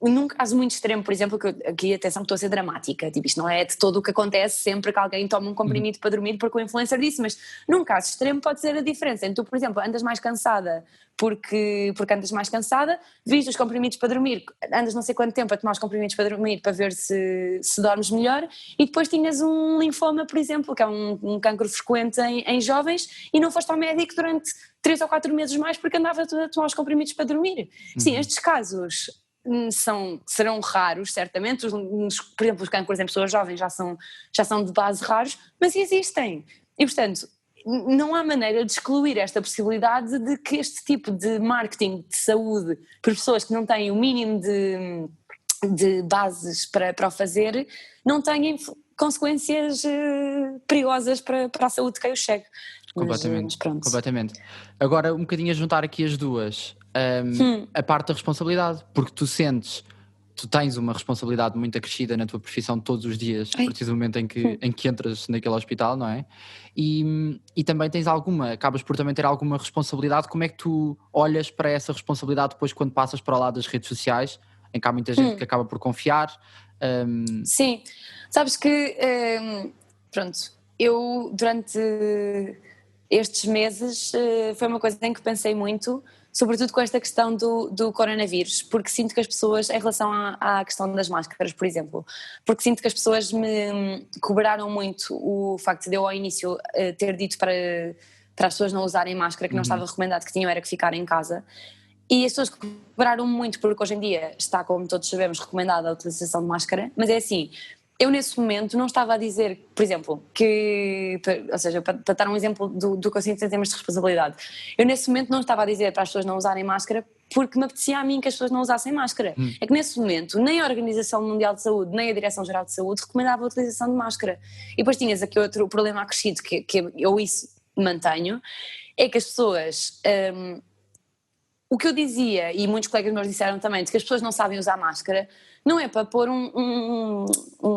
num caso muito extremo, por exemplo, que aqui atenção que estou a ser dramática, tipo, isto não é de todo o que acontece sempre que alguém toma um comprimido para dormir porque o influencer disse, mas num caso extremo pode ser a diferença. Então, tu, por exemplo, andas mais cansada porque andas mais cansada, viste os comprimidos para dormir, andas não sei quanto tempo a tomar os comprimidos para dormir para ver se dormes melhor, e depois tinhas um linfoma, por exemplo, que é um cancro frequente em jovens, e não foste ao médico durante 3 ou 4 meses mais porque andava a tomar os comprimidos para dormir. Sim, estes casos serão raros, certamente, por exemplo, os cânceres em pessoas jovens já são de base raros, mas existem. E, portanto, não há maneira de excluir esta possibilidade de que este tipo de marketing de saúde por pessoas que não têm o mínimo de bases para o fazer, não tenham consequências perigosas para a saúde de quem o chega. Completamente, Pronto. completamente. Agora, um bocadinho a juntar aqui as duas, a parte da responsabilidade, porque tu tens uma responsabilidade muito acrescida na tua profissão todos os dias, a partir do momento em que entras naquele hospital, não é? E também acabas por também ter alguma responsabilidade. Como é que tu olhas para essa responsabilidade depois quando passas para o lado das redes sociais, em que há muita gente que acaba por confiar? Sim, sabes que, pronto, eu durante estes meses foi uma coisa em que pensei muito, sobretudo com esta questão do coronavírus, porque sinto que as pessoas, em relação à questão das máscaras, por exemplo, porque sinto que as pessoas me cobraram muito o facto de eu ao início ter dito para as pessoas não usarem máscara, que não estava recomendado, que tinham era que ficar em casa. E as pessoas cobraram muito porque hoje em dia está, como todos sabemos, recomendada a utilização de máscara, mas é assim, eu nesse momento não estava a dizer, por exemplo, ou seja, para dar um exemplo do que eu sinto em termos de responsabilidade, eu nesse momento não estava a dizer para as pessoas não usarem máscara porque me apetecia a mim que as pessoas não usassem máscara. É que nesse momento nem a Organização Mundial de Saúde, nem a Direção-Geral de Saúde recomendava a utilização de máscara. E depois tinhas aqui outro problema acrescido, que eu isso mantenho, é que as pessoas... o que eu dizia, e muitos colegas meus disseram também, de que as pessoas não sabem usar máscara, não é para pôr um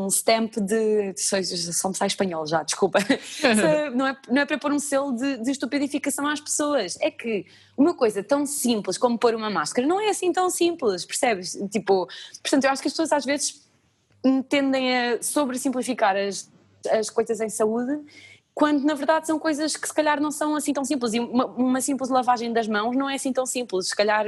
stamp de... Só me sai espanhol já, desculpa. não é para pôr um selo de estupidificação às pessoas. É que uma coisa tão simples como pôr uma máscara não é assim tão simples, percebes? Tipo, portanto, eu acho que as pessoas às vezes tendem a sobressimplificar as coisas em saúde, quando na verdade são coisas que se calhar não são assim tão simples, e uma simples lavagem das mãos não é assim tão simples, se calhar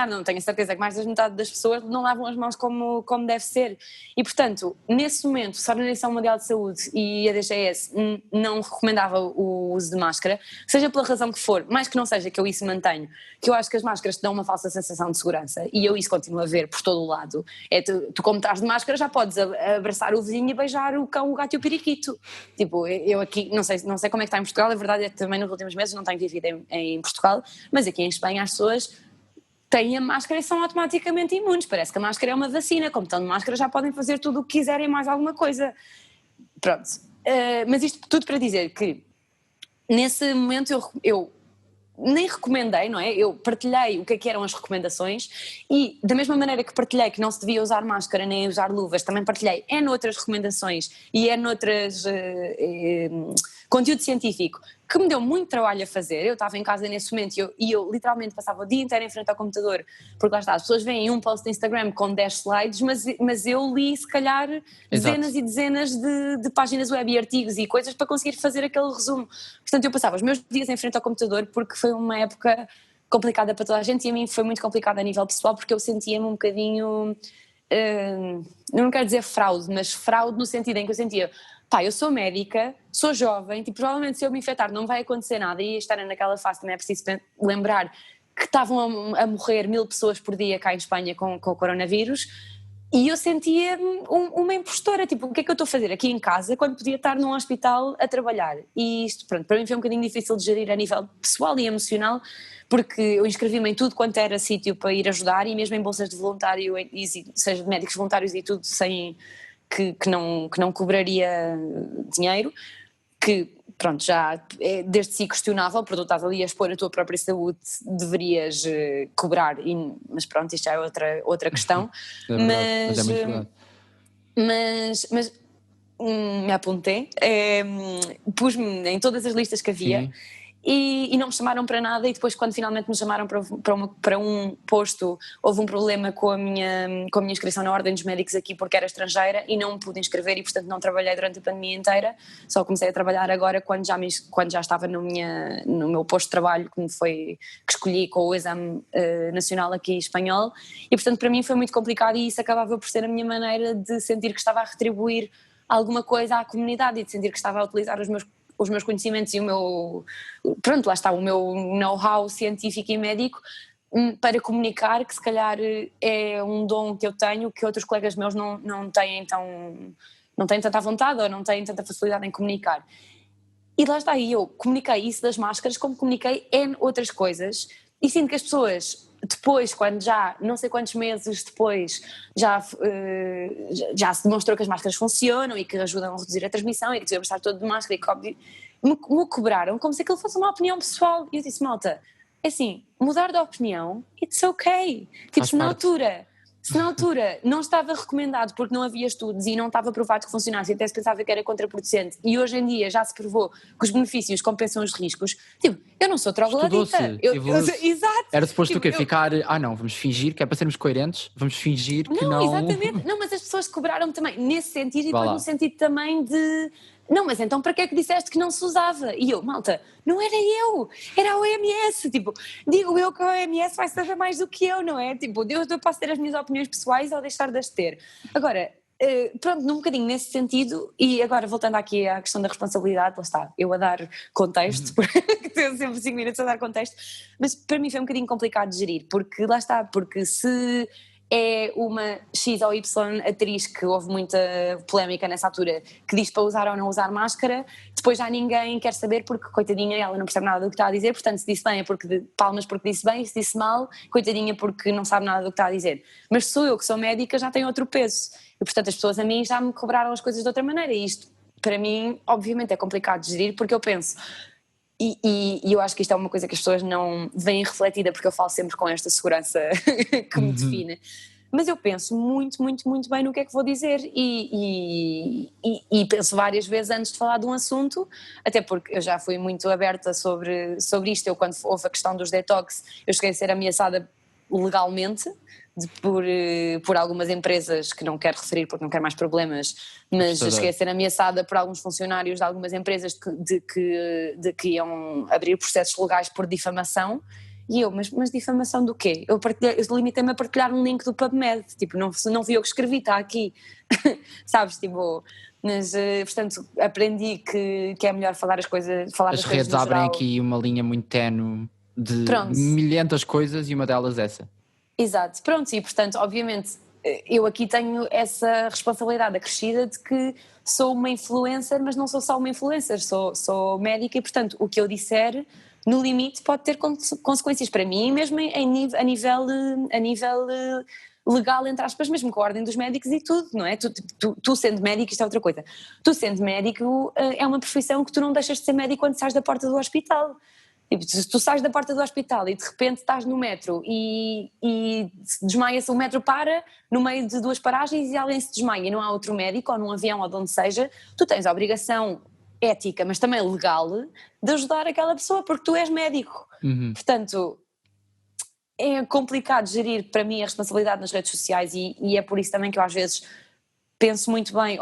não, tenho a certeza que mais da metade das pessoas não lavam as mãos como deve ser, e portanto nesse momento se a Organização Mundial de Saúde e a DGS não recomendava o uso de máscara, seja pela razão que for, mais que não seja, que eu isso mantenho, que eu acho que as máscaras te dão uma falsa sensação de segurança, e eu isso continuo a ver por todo o lado, tu como estás de máscara já podes abraçar o vizinho e beijar o cão, o gato e o periquito, tipo, eu aqui, não sei como é que está em Portugal, a verdade é que também nos últimos meses não tenho vivido em Portugal, mas aqui em Espanha as pessoas têm a máscara e são automaticamente imunes, parece que a máscara é uma vacina, como estão de máscara já podem fazer tudo o que quiserem, mais alguma coisa. Pronto, mas isto tudo para dizer que nesse momento eu nem recomendei, não é? Eu partilhei o que eram as recomendações e da mesma maneira que partilhei que não se devia usar máscara nem usar luvas, também partilhei noutras recomendações e noutras conteúdo científico que me deu muito trabalho a fazer. Eu estava em casa nesse momento e eu literalmente passava o dia inteiro em frente ao computador, porque lá está, as pessoas veem um post no Instagram com 10 slides, mas eu li se calhar dezenas e dezenas de páginas web e artigos e coisas para conseguir fazer aquele resumo. Portanto, eu passava os meus dias em frente ao computador porque foi uma época complicada para toda a gente e a mim foi muito complicada a nível pessoal porque eu sentia-me um bocadinho, não quero dizer fraude, mas fraude no sentido em que eu sentia, eu sou médica, sou jovem, tipo, provavelmente se eu me infectar não vai acontecer nada, e estar naquela fase também é preciso lembrar que estavam a morrer 1000 pessoas por dia cá em Espanha com o coronavírus, e eu sentia-me uma impostora, tipo, o que é que eu estou a fazer aqui em casa quando podia estar num hospital a trabalhar? E isto, pronto, para mim foi um bocadinho difícil de gerir a nível pessoal e emocional, porque eu inscrevi-me em tudo quanto era sítio para ir ajudar, e mesmo em bolsas de voluntário, seja de médicos voluntários e tudo, sem que não cobraria dinheiro, que pronto, já é desde si questionável, porque tu estás ali a expor a tua própria saúde, deverias cobrar, mas pronto, isto já é outra questão. É verdade, mas é muito verdade. Mas me apontei, pus-me em todas as listas que havia. Sim. E não me chamaram para nada, e depois quando finalmente me chamaram para um posto, houve um problema com a minha inscrição na Ordem dos Médicos aqui, porque era estrangeira e não me pude inscrever, e portanto não trabalhei durante a pandemia inteira, só comecei a trabalhar agora quando já estava no meu posto de trabalho, que escolhi com o exame nacional aqui espanhol, e portanto para mim foi muito complicado, e isso acabava por ser a minha maneira de sentir que estava a retribuir alguma coisa à comunidade e de sentir que estava a utilizar os meus conhecimentos e o meu know-how científico e médico para comunicar, que se calhar é um dom que eu tenho, que outros colegas meus não têm tanta vontade ou não têm tanta facilidade em comunicar. E lá está, eu comuniquei isso das máscaras como comuniquei N outras coisas, e sinto que as pessoas depois, quando já, não sei quantos meses depois, já se demonstrou que as máscaras funcionam e que ajudam a reduzir a transmissão e que devemos estar todo de máscara, e que me cobraram como se aquilo fosse uma opinião pessoal. E eu disse, malta, é assim, mudar de opinião, it's okay. Tipo, se na altura não estava recomendado porque não havia estudos e não estava provado que funcionasse, e até se pensava que era contraproducente, e hoje em dia já se provou que os benefícios compensam os riscos, tipo, eu não sou troglodita. Exato. Era suposto ficar, não, vamos fingir que é para sermos coerentes, vamos fingir que não... Não, exatamente, não, mas as pessoas cobraram também nesse sentido, e depois no sentido também de... Não, mas então para que é que disseste que não se usava? E eu, malta, não era eu, era a OMS, tipo, digo eu que a OMS vai saber mais do que eu, não é? Tipo, eu posso ter as minhas opiniões pessoais ou deixar de as ter. Agora, pronto, num bocadinho nesse sentido, e agora voltando aqui à questão da responsabilidade, lá está, eu a dar contexto, porque tenho sempre 5 minutos a dar contexto, mas para mim foi um bocadinho complicado de gerir, porque lá está, porque se... é uma X ou Y atriz, que houve muita polémica nessa altura, que diz para usar ou não usar máscara, depois já ninguém quer saber, porque coitadinha, ela não percebe nada do que está a dizer, portanto se disse bem é porque palmas porque disse bem, e se disse mal, coitadinha porque não sabe nada do que está a dizer. Mas sou eu que sou médica, já tenho outro peso, e portanto as pessoas a mim já me cobraram as coisas de outra maneira, e isto para mim obviamente é complicado de gerir, porque eu penso... E eu acho que isto é uma coisa que as pessoas não veem refletida, porque eu falo sempre com esta segurança que me define, mas eu penso muito, muito, muito bem no que é que vou dizer, e penso várias vezes antes de falar de um assunto, até porque eu já fui muito aberta sobre isto. Eu, quando houve a questão dos detox, eu cheguei a ser ameaçada legalmente por algumas empresas, que não quero referir porque não quero mais problemas, mas cheguei a ser ameaçada por alguns funcionários de algumas empresas de que iam abrir processos legais por difamação. E eu, mas difamação do quê? Eu limitei-me a partilhar um link do PubMed, tipo, não fui eu que escrevi, está aqui, sabes, tipo... Mas, portanto, aprendi que é melhor falar as coisas, as redes abrem geral. Aqui uma linha muito ténue de milhentas coisas, e uma delas essa. Exato, pronto, e portanto, obviamente, eu aqui tenho essa responsabilidade acrescida de que sou uma influencer, mas não sou só uma influencer, sou médica, e portanto o que eu disser, no limite, pode ter consequências para mim, mesmo a nível legal, entre aspas, mesmo com a Ordem dos Médicos e tudo, não é? Tu sendo médico, isto é outra coisa, tu sendo médico é uma profissão que tu não deixas de ser médico quando sais da porta do hospital. Tipo, se tu sais da porta do hospital e de repente estás no metro e desmaia-se, o metro para no meio de 2 paragens e alguém se desmaia e não há outro médico, ou num avião ou de onde seja, tu tens a obrigação ética, mas também legal, de ajudar aquela pessoa, porque tu és médico. Portanto, é complicado gerir para mim a responsabilidade nas redes sociais, e é por isso também que eu às vezes penso muito bem.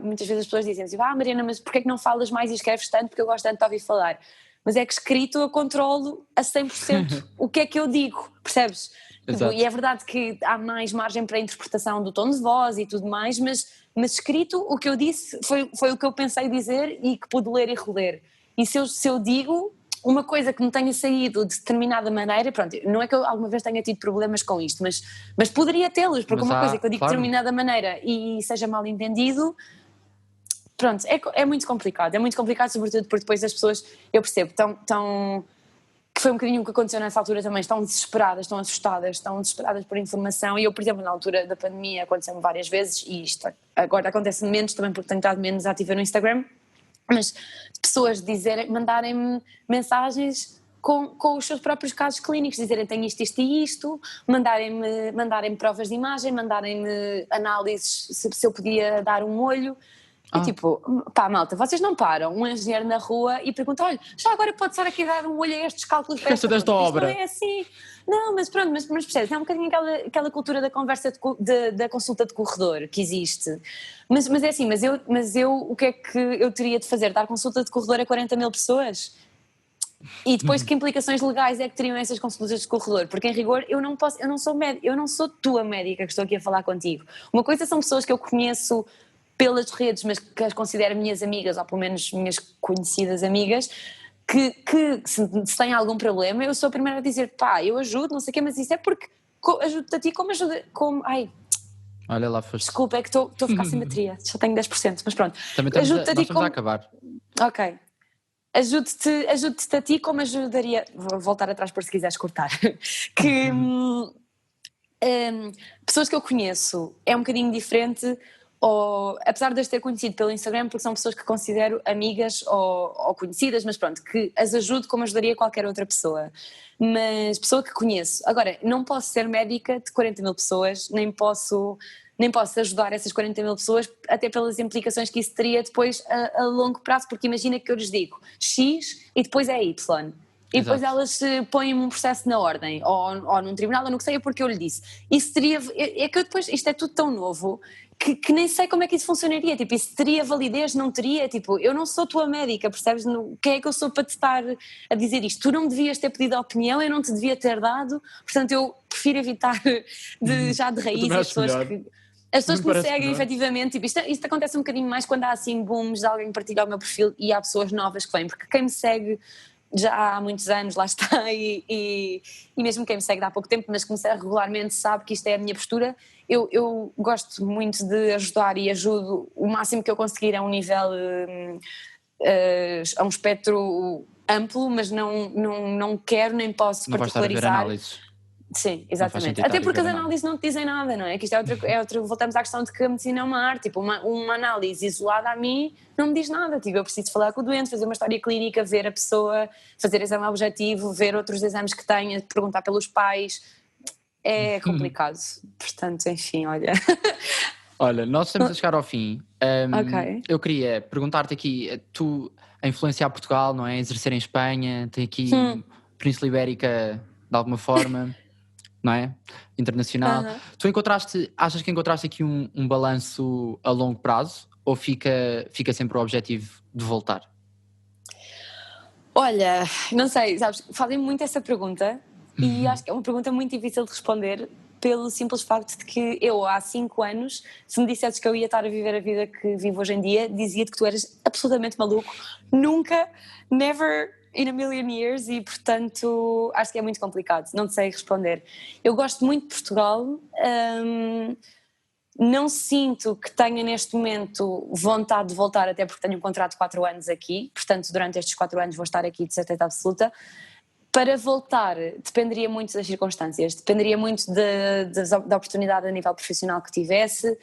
Muitas vezes as pessoas dizem assim, Mariana, mas porquê é que não falas mais e escreves tanto? Porque eu gosto tanto de ouvir falar. Mas é que escrito eu controlo a 100% o que é que eu digo, percebes? Tipo, e é verdade que há mais margem para a interpretação do tom de voz e tudo mais, mas escrito o que eu disse foi o que eu pensei dizer e que pude ler e reler. E se eu digo uma coisa que me tenha saído de determinada maneira, pronto, não é que eu alguma vez tenha tido problemas com isto, mas poderia tê-los, porque uma coisa que eu digo de determinada maneira e seja mal entendido... Pronto, é muito complicado, sobretudo porque depois as pessoas, eu percebo, que foi um bocadinho o que aconteceu nessa altura também, estão desesperadas, estão assustadas, estão desesperadas por informação, e eu, por exemplo, na altura da pandemia aconteceu-me várias vezes, e isto agora acontece menos também porque tenho estado menos ativa no Instagram, mas pessoas mandarem-me mensagens com os seus próprios casos clínicos, dizerem tenho isto, isto e isto, mandarem-me provas de imagem, mandarem-me análises se eu podia dar um olho. E tipo, pá, malta, vocês não param um engenheiro na rua e perguntam, olha, já agora pode estar aqui a dar um olho a estes cálculos para desta obra. Isto não é assim. Não, mas pronto, mas percebes, é um bocadinho aquela cultura da conversa da consulta de corredor que existe. Mas é assim, mas eu o que é que eu teria de fazer? Dar consulta de corredor a 40 mil pessoas? E depois que implicações legais é que teriam essas consultas de corredor? Porque em rigor eu não sou médica, eu não sou tua médica que estou aqui a falar contigo. Uma coisa são pessoas que eu conheço pelas redes, mas que as considero minhas amigas, ou pelo menos minhas conhecidas amigas, que se têm algum problema, eu sou a primeira a dizer, pá, eu ajudo, não sei o quê, mas isso é porque ajudo-te a ti como ajuda, ai, olha lá, foste. desculpa, é que estou a ficar sem bateria, só tenho 10%, mas pronto. Também Ajudo-te a ti estamos a acabar. Ok. Ajude-te a ti como ajudaria, vou voltar atrás por se quiseres cortar, que pessoas que eu conheço é um bocadinho diferente, ou, apesar de as ter conhecido pelo Instagram, porque são pessoas que considero amigas ou conhecidas, mas pronto, que as ajudo como ajudaria qualquer outra pessoa, mas pessoa que conheço. Agora, não posso ser médica de 40 mil pessoas, nem posso ajudar essas 40 mil pessoas, até pelas implicações que isso teria depois a longo prazo, porque imagina que eu lhes digo X e depois é Y. E depois elas põem-me um processo na ordem, ou num tribunal, ou no que seja, porque eu lhe disse. Isso teria. É que eu depois. Isto é tudo tão novo que nem sei como é que isso funcionaria. Tipo, isso teria validez? Não teria? Tipo, eu não sou tua médica, percebes? Quem é que eu sou para te estar a dizer isto? Tu não me devias ter pedido a opinião, eu não te devia ter dado. Portanto, eu prefiro evitar já de raiz as pessoas que. As pessoas que me seguem, efetivamente, tipo, isto acontece um bocadinho mais quando há assim booms de alguém partilhar o meu perfil e há pessoas novas que vêm, porque quem me segue já há muitos anos, lá está, e mesmo quem me segue há pouco tempo, mas que me segue regularmente sabe que isto é a minha postura. Eu gosto muito de ajudar e ajudo o máximo que eu conseguir a um nível, a um espectro amplo, mas não quero nem posso não particularizar. Não vais estar a ver análises. Sim, exatamente. Até porque as análises não te dizem nada, não é? Que isto é outra, voltamos à questão de que a medicina é uma arte. Tipo, uma análise isolada a mim não me diz nada. Tipo, eu preciso falar com o doente, fazer uma história clínica, ver a pessoa, fazer exame objetivo, ver outros exames que tenha, perguntar pelos pais. É complicado. Portanto, enfim, olha. Olha, nós estamos a chegar ao fim. Ok. Eu queria perguntar-te aqui, tu a influenciar Portugal, não é? Exercer em Espanha, tem aqui Península Ibérica de alguma forma... não é? Internacional. Tu achas que encontraste aqui um balanço a longo prazo ou fica sempre o objetivo de voltar? Olha, não sei, sabes, fazem muito essa pergunta e acho que é uma pergunta muito difícil de responder pelo simples facto de que eu há 5 anos, se me dissesses que eu ia estar a viver a vida que vivo hoje em dia, dizia-te que tu eras absolutamente maluco, nunca, never in a million years, e portanto acho que é muito complicado, não sei responder. Eu gosto muito de Portugal, não sinto que tenha neste momento vontade de voltar, até porque tenho um contrato de 4 anos aqui, portanto durante estes 4 anos vou estar aqui de certeza absoluta. Para voltar dependeria muito das circunstâncias, dependeria muito da oportunidade a nível profissional que tivesse.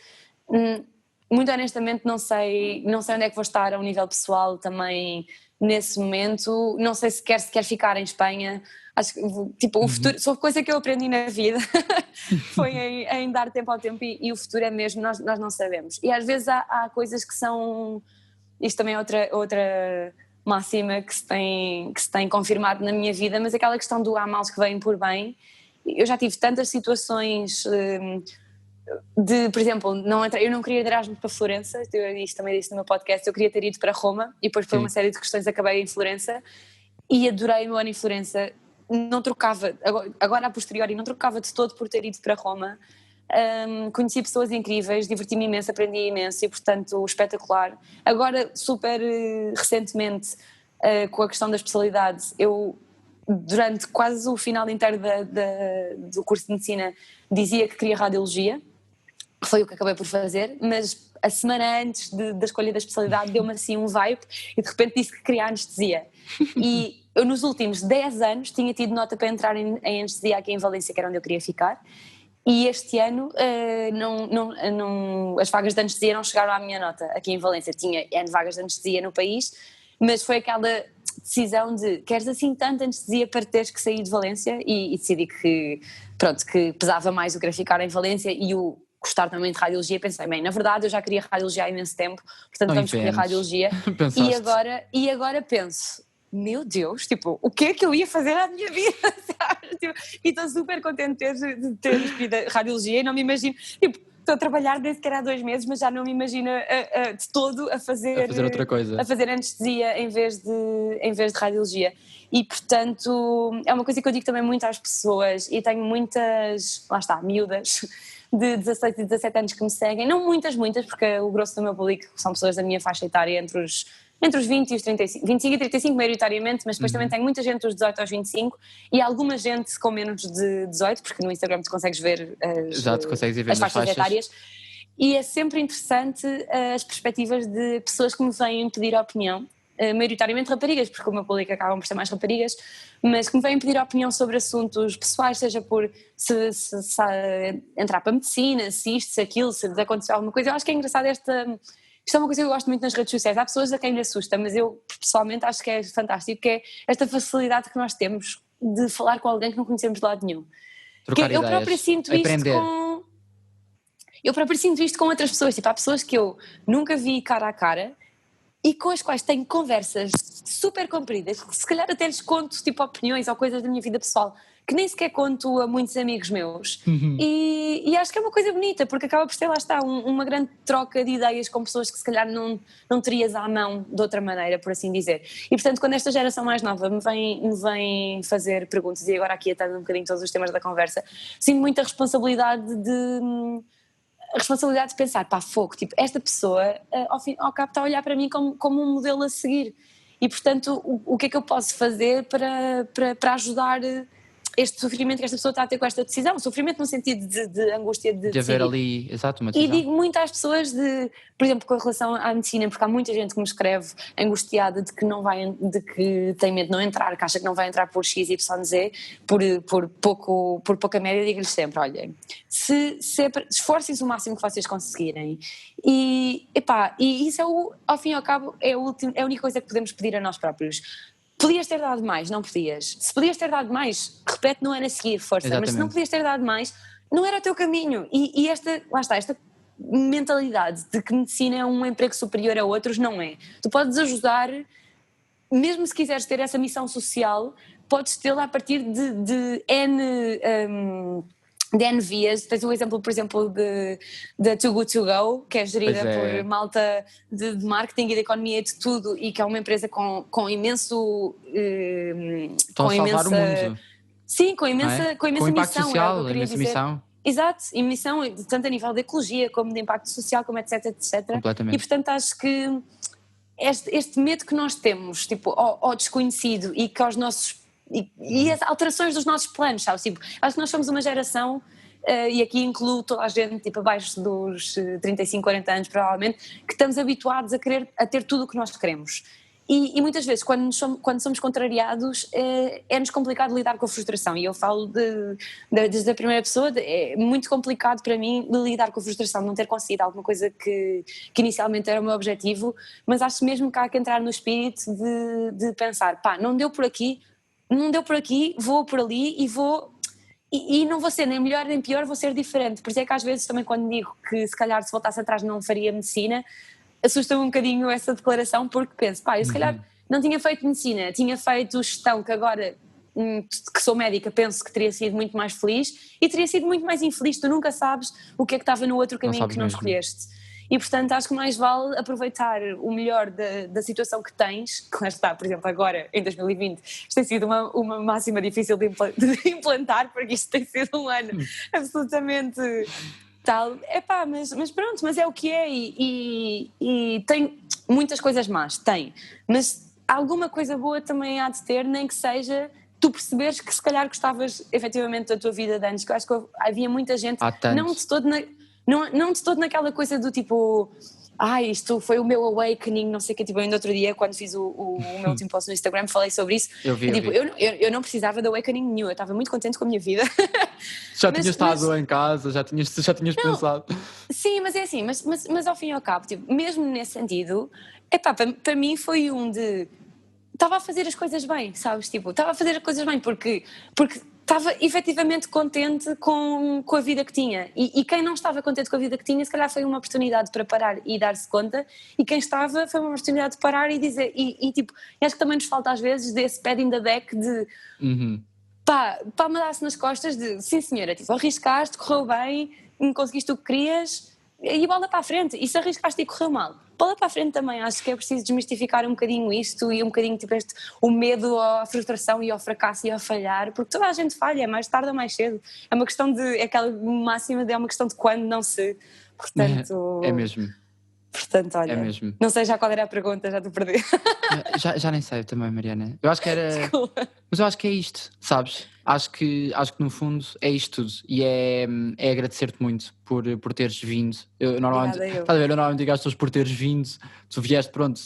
Muito honestamente não sei onde é que vou estar a um nível pessoal também nesse momento, não sei se quer ficar em Espanha. Acho que tipo, o futuro, só coisa que eu aprendi na vida foi em dar tempo ao tempo, e o futuro é mesmo, nós não sabemos. E às vezes há coisas que são, isto também é outra máxima que se tem confirmado na minha vida, mas aquela questão do há males que vêm por bem. Eu já tive tantas situações por exemplo, eu não queria ir de Erasmus para Florença, isto também disse no meu podcast, eu queria ter ido para Roma e depois por uma série de questões acabei em Florença e adorei o meu ano em Florença, não trocava, agora a posteriori não trocava de todo por ter ido para Roma. Conheci pessoas incríveis, diverti-me imenso, aprendi imenso e portanto espetacular. Agora super recentemente com a questão da especialidade, eu durante quase o final inteiro do curso de medicina dizia que queria radiologia, foi o que acabei por fazer, mas a semana antes da escolha da especialidade deu-me assim um vibe e de repente disse que queria anestesia eu nos últimos 10 anos tinha tido nota para entrar em anestesia aqui em Valência, que era onde eu queria ficar, e este ano as vagas de anestesia não chegaram à minha nota aqui em Valência. Tinha N vagas de anestesia no país, mas foi aquela decisão de queres assim tanta anestesia para teres que sair de Valência, e decidi que, pronto, que pesava mais o querer ficar em Valência e o gostar também de radiologia. Pensei, bem, na verdade eu já queria radiologia há imenso tempo, portanto vamos escolher radiologia. e agora penso, meu Deus, tipo, o que é que eu ia fazer à minha vida, sabe? Tipo, e estou super contente de ter escolhido a radiologia, e não me imagino, tipo, estou a trabalhar desde que era há 2 meses, mas já não me imagino de todo a fazer outra coisa, a fazer anestesia em vez de radiologia. E portanto é uma coisa que eu digo também muito às pessoas, e tenho muitas, lá está, miúdas de 16 e 17 anos que me seguem, não muitas, porque o grosso do meu público são pessoas da minha faixa etária entre os 20 e os 35, 25 e 35 maioritariamente, mas depois também tenho muita gente dos 18 aos 25 e alguma gente com menos de 18, porque no Instagram tu consegues ver as faixas etárias, e é sempre interessante as perspectivas de pessoas que me vêm pedir opinião, maioritariamente raparigas, porque o meu público acabam por ser mais raparigas, mas que me vêm pedir opinião sobre assuntos pessoais, seja por se entrar para a medicina, se isto, se aquilo, se lhes aconteceu alguma coisa. Eu acho que é engraçado isto é uma coisa que eu gosto muito nas redes sociais. Há pessoas a quem lhe assusta, mas eu pessoalmente acho que é fantástico, que é esta facilidade que nós temos de falar com alguém que não conhecemos de lado nenhum. Trocar ideias, eu próprio sinto isto com outras pessoas, tipo, há pessoas que eu nunca vi cara a cara e com as quais tenho conversas super compridas, que se calhar até lhes conto tipo opiniões ou coisas da minha vida pessoal que nem sequer conto a muitos amigos meus, e acho que é uma coisa bonita, porque acaba por ser, lá está, uma grande troca de ideias com pessoas que se calhar não terias à mão de outra maneira, por assim dizer. E portanto, quando esta geração mais nova me vem fazer perguntas, e agora aqui atando um bocadinho todos os temas da conversa, sinto muita responsabilidade de pensar, pá, fogo, tipo, esta pessoa ao cabo está a olhar para mim como um modelo a seguir, e portanto o que é que eu posso fazer para ajudar este sofrimento que esta pessoa está a ter com esta decisão, sofrimento no sentido de angústia de haver ali, exato, uma decisão. E digo muito às pessoas por exemplo, com relação à medicina, porque há muita gente que me escreve angustiada de que tem medo de não entrar, que acha que não vai entrar por X, Y, Z, por pouca média. Digo-lhes sempre, olhem, esforcem-se o máximo que vocês conseguirem, e isso ao fim e ao cabo é a única coisa que podemos pedir a nós próprios. Podias ter dado mais, não podias. Se podias ter dado mais, repete no ano a seguir, força. Exatamente. Mas se não podias ter dado mais, não era o teu caminho. E esta mentalidade de que medicina é um emprego superior a outros, não é. Tu podes ajudar, mesmo se quiseres ter essa missão social, podes tê-la a partir de N vias. Tens um exemplo, por exemplo, da Too Good To Go, que é gerida por malta de marketing e de economia e de tudo, e que é uma empresa com imenso... Estão a salvar o mundo. Sim, com imensa com missão. Impacto social, imensa missão. Exato, e missão, tanto a nível de ecologia, como de impacto social, como etc. Completamente. E portanto acho que este medo que nós temos, tipo, ao desconhecido, e que aos nossos... E as alterações dos nossos planos, sabe? Tipo, acho que nós somos uma geração, e aqui incluo toda a gente, tipo, abaixo dos 35, 40 anos provavelmente, que estamos habituados a ter tudo o que nós queremos. E muitas vezes, quando somos contrariados, é-nos complicado lidar com a frustração. E eu falo desde a primeira pessoa, é muito complicado para mim lidar com a frustração, não ter conseguido alguma coisa que inicialmente era o meu objetivo, mas acho mesmo que há que entrar no espírito de pensar, pá, não deu por aqui, vou por ali e vou... E não vou ser nem melhor nem pior, vou ser diferente. Por isso é que às vezes também, quando digo que se calhar se voltasse atrás não faria medicina, assusta-me um bocadinho essa declaração, porque penso, pá, eu se calhar não tinha feito medicina, tinha feito gestão, que agora que sou médica penso que teria sido muito mais feliz, e teria sido muito mais infeliz. Tu nunca sabes o que é que estava no outro caminho que não escolheste. E portanto acho que mais vale aproveitar o melhor da situação que tens, que lá está, por exemplo, agora em 2020 isto tem sido uma máxima difícil de implantar, porque isto tem sido um ano absolutamente tal, mas pronto, mas é o que é, e tem muitas coisas más, mas alguma coisa boa também há de ter, nem que seja tu perceberes que se calhar gostavas efetivamente da tua vida de antes, que eu acho que havia muita gente, não de todo naquela coisa do tipo, isto foi o meu awakening, não sei o que, tipo, ainda outro dia quando fiz o meu último post no Instagram falei sobre isso. Eu vi. Eu não precisava de awakening nenhum, eu estava muito contente com a minha vida. Já tinhas estado em casa, já tinhas pensado. Sim, mas é assim, mas ao fim e ao cabo, tipo, mesmo nesse sentido, para mim foi estava a fazer as coisas bem, sabes? Tipo, estava a fazer as coisas bem porque estava efetivamente contente com a vida que tinha. E quem não estava contente com a vida que tinha, se calhar foi uma oportunidade para parar e dar-se conta, e quem estava foi uma oportunidade de parar e dizer. Tipo, acho que também nos falta às vezes desse pad in the deck de. Pá, me dar-se nas costas de sim senhora, tipo, arriscaste, correu bem, conseguiste o que querias e bola para a frente. E se arriscaste e correu mal, bola para a frente também. Acho que é preciso desmistificar um bocadinho isto e um bocadinho tipo o medo à frustração e ao fracasso e ao falhar, porque toda a gente falha, é mais tarde ou mais cedo. É uma questão é aquela máxima é uma questão de quando, não se. Portanto, é mesmo. Portanto, olha, é mesmo. Não sei já qual era a pergunta, já te perdi. Já nem sei também, Mariana. Eu acho que era. Desculpa. Mas eu acho que é isto, sabes? Acho que no fundo é isto tudo. E é agradecer-te muito por teres vindo. Eu normalmente digo às pessoas por teres vindo. Tu vieste, pronto,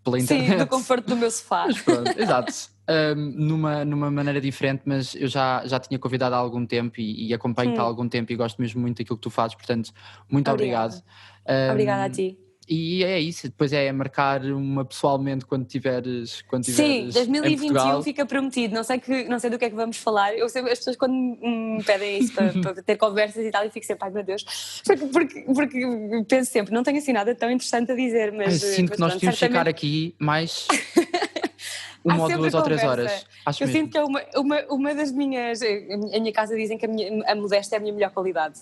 pela internet. Sim, no conforto do meu sofá. Mas pronto, exato. Numa maneira diferente, mas eu já tinha convidado há algum tempo e acompanho-te há algum tempo e gosto mesmo muito daquilo que tu fazes, portanto, muito obrigado. Obrigada a ti. E é isso, depois é marcar uma pessoalmente quando tiveres Sim, 2021 fica fica prometido, não sei do que é que vamos falar. Eu sei, as pessoas quando me pedem isso para ter conversas e tal, eu fico sempre, ai meu Deus, porque penso sempre, não tenho assim nada tão interessante a dizer, mas... sinto que nós tínhamos de ficar aqui mais... Uma ou 2 ou 3 horas. Eu sinto que é uma das minhas... A minha casa dizem que a modéstia é a minha melhor qualidade.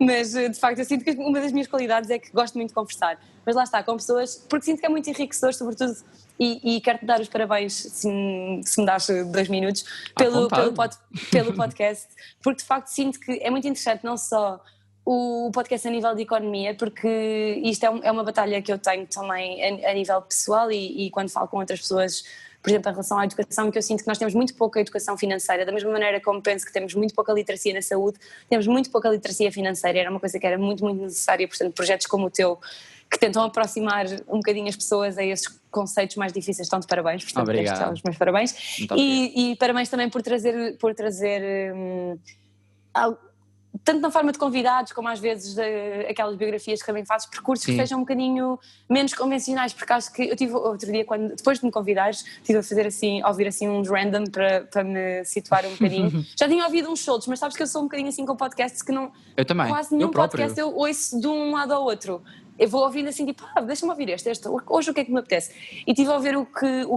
Mas, de facto, eu sinto que uma das minhas qualidades é que gosto muito de conversar. Mas lá está, com pessoas... Porque sinto que é muito enriquecedor, sobretudo... E quero-te dar os parabéns, se me das 2 minutos, pelo podcast. Porque, de facto, sinto que é muito interessante não só... o podcast a nível de economia, porque isto é uma batalha que eu tenho também a nível pessoal e quando falo com outras pessoas, por exemplo, em relação à educação, que eu sinto que nós temos muito pouca educação financeira, da mesma maneira como penso que temos muito pouca literacia na saúde, temos muito pouca literacia financeira, era uma coisa que era muito, muito necessária, portanto, projetos como o teu, que tentam aproximar um bocadinho as pessoas a esses conceitos mais difíceis, estão de parabéns, portanto, obrigado. Os meus parabéns. E parabéns também por trazer tanto na forma de convidados, como às vezes aquelas biografias que também fazes, percursos que sejam um bocadinho menos convencionais, porque acho que eu tive outro dia, depois de me convidares, estive a fazer assim, a ouvir assim uns random para me situar um bocadinho. Já tinha ouvido uns soltos, mas sabes que eu sou um bocadinho assim com podcasts que não... Eu também. Quase nenhum podcast eu ouço de um lado ao outro. Eu vou ouvindo assim, tipo, deixa-me ouvir este, hoje o que é que me apetece? E estive a ouvir o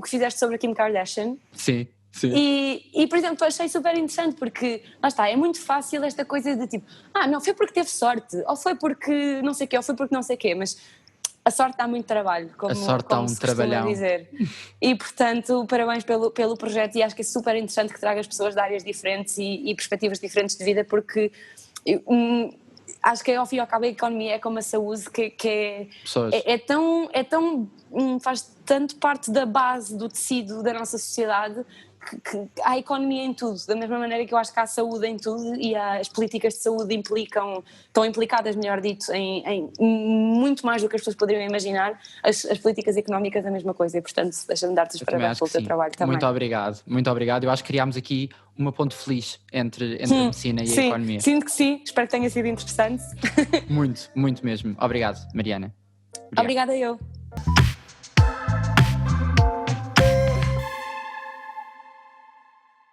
que fizeste sobre a Kim Kardashian. Sim. E, por exemplo, achei super interessante porque, lá está, é muito fácil esta coisa de tipo, não, foi porque teve sorte, ou foi porque não sei o quê, ou foi porque não sei o quê, mas a sorte dá muito trabalho, como se costuma dizer. E, portanto, parabéns pelo projeto e acho que é super interessante que traga as pessoas de áreas diferentes e perspectivas diferentes de vida, porque acho que ao fim e ao cabo a economia é como a saúde, que é tão faz tanto parte da base do tecido da nossa sociedade, que há economia em tudo, da mesma maneira que eu acho que há saúde em tudo e as políticas de saúde estão implicadas, melhor dito, em muito mais do que as pessoas poderiam imaginar. As políticas económicas é a mesma coisa e, portanto, deixa-me dar-te os parabéns pelo teu trabalho também. Muito obrigado. Eu acho que criámos aqui uma ponte feliz entre a medicina e a economia. Sinto que sim, espero que tenha sido interessante. Muito mesmo. Obrigado, Mariana. Obrigada eu.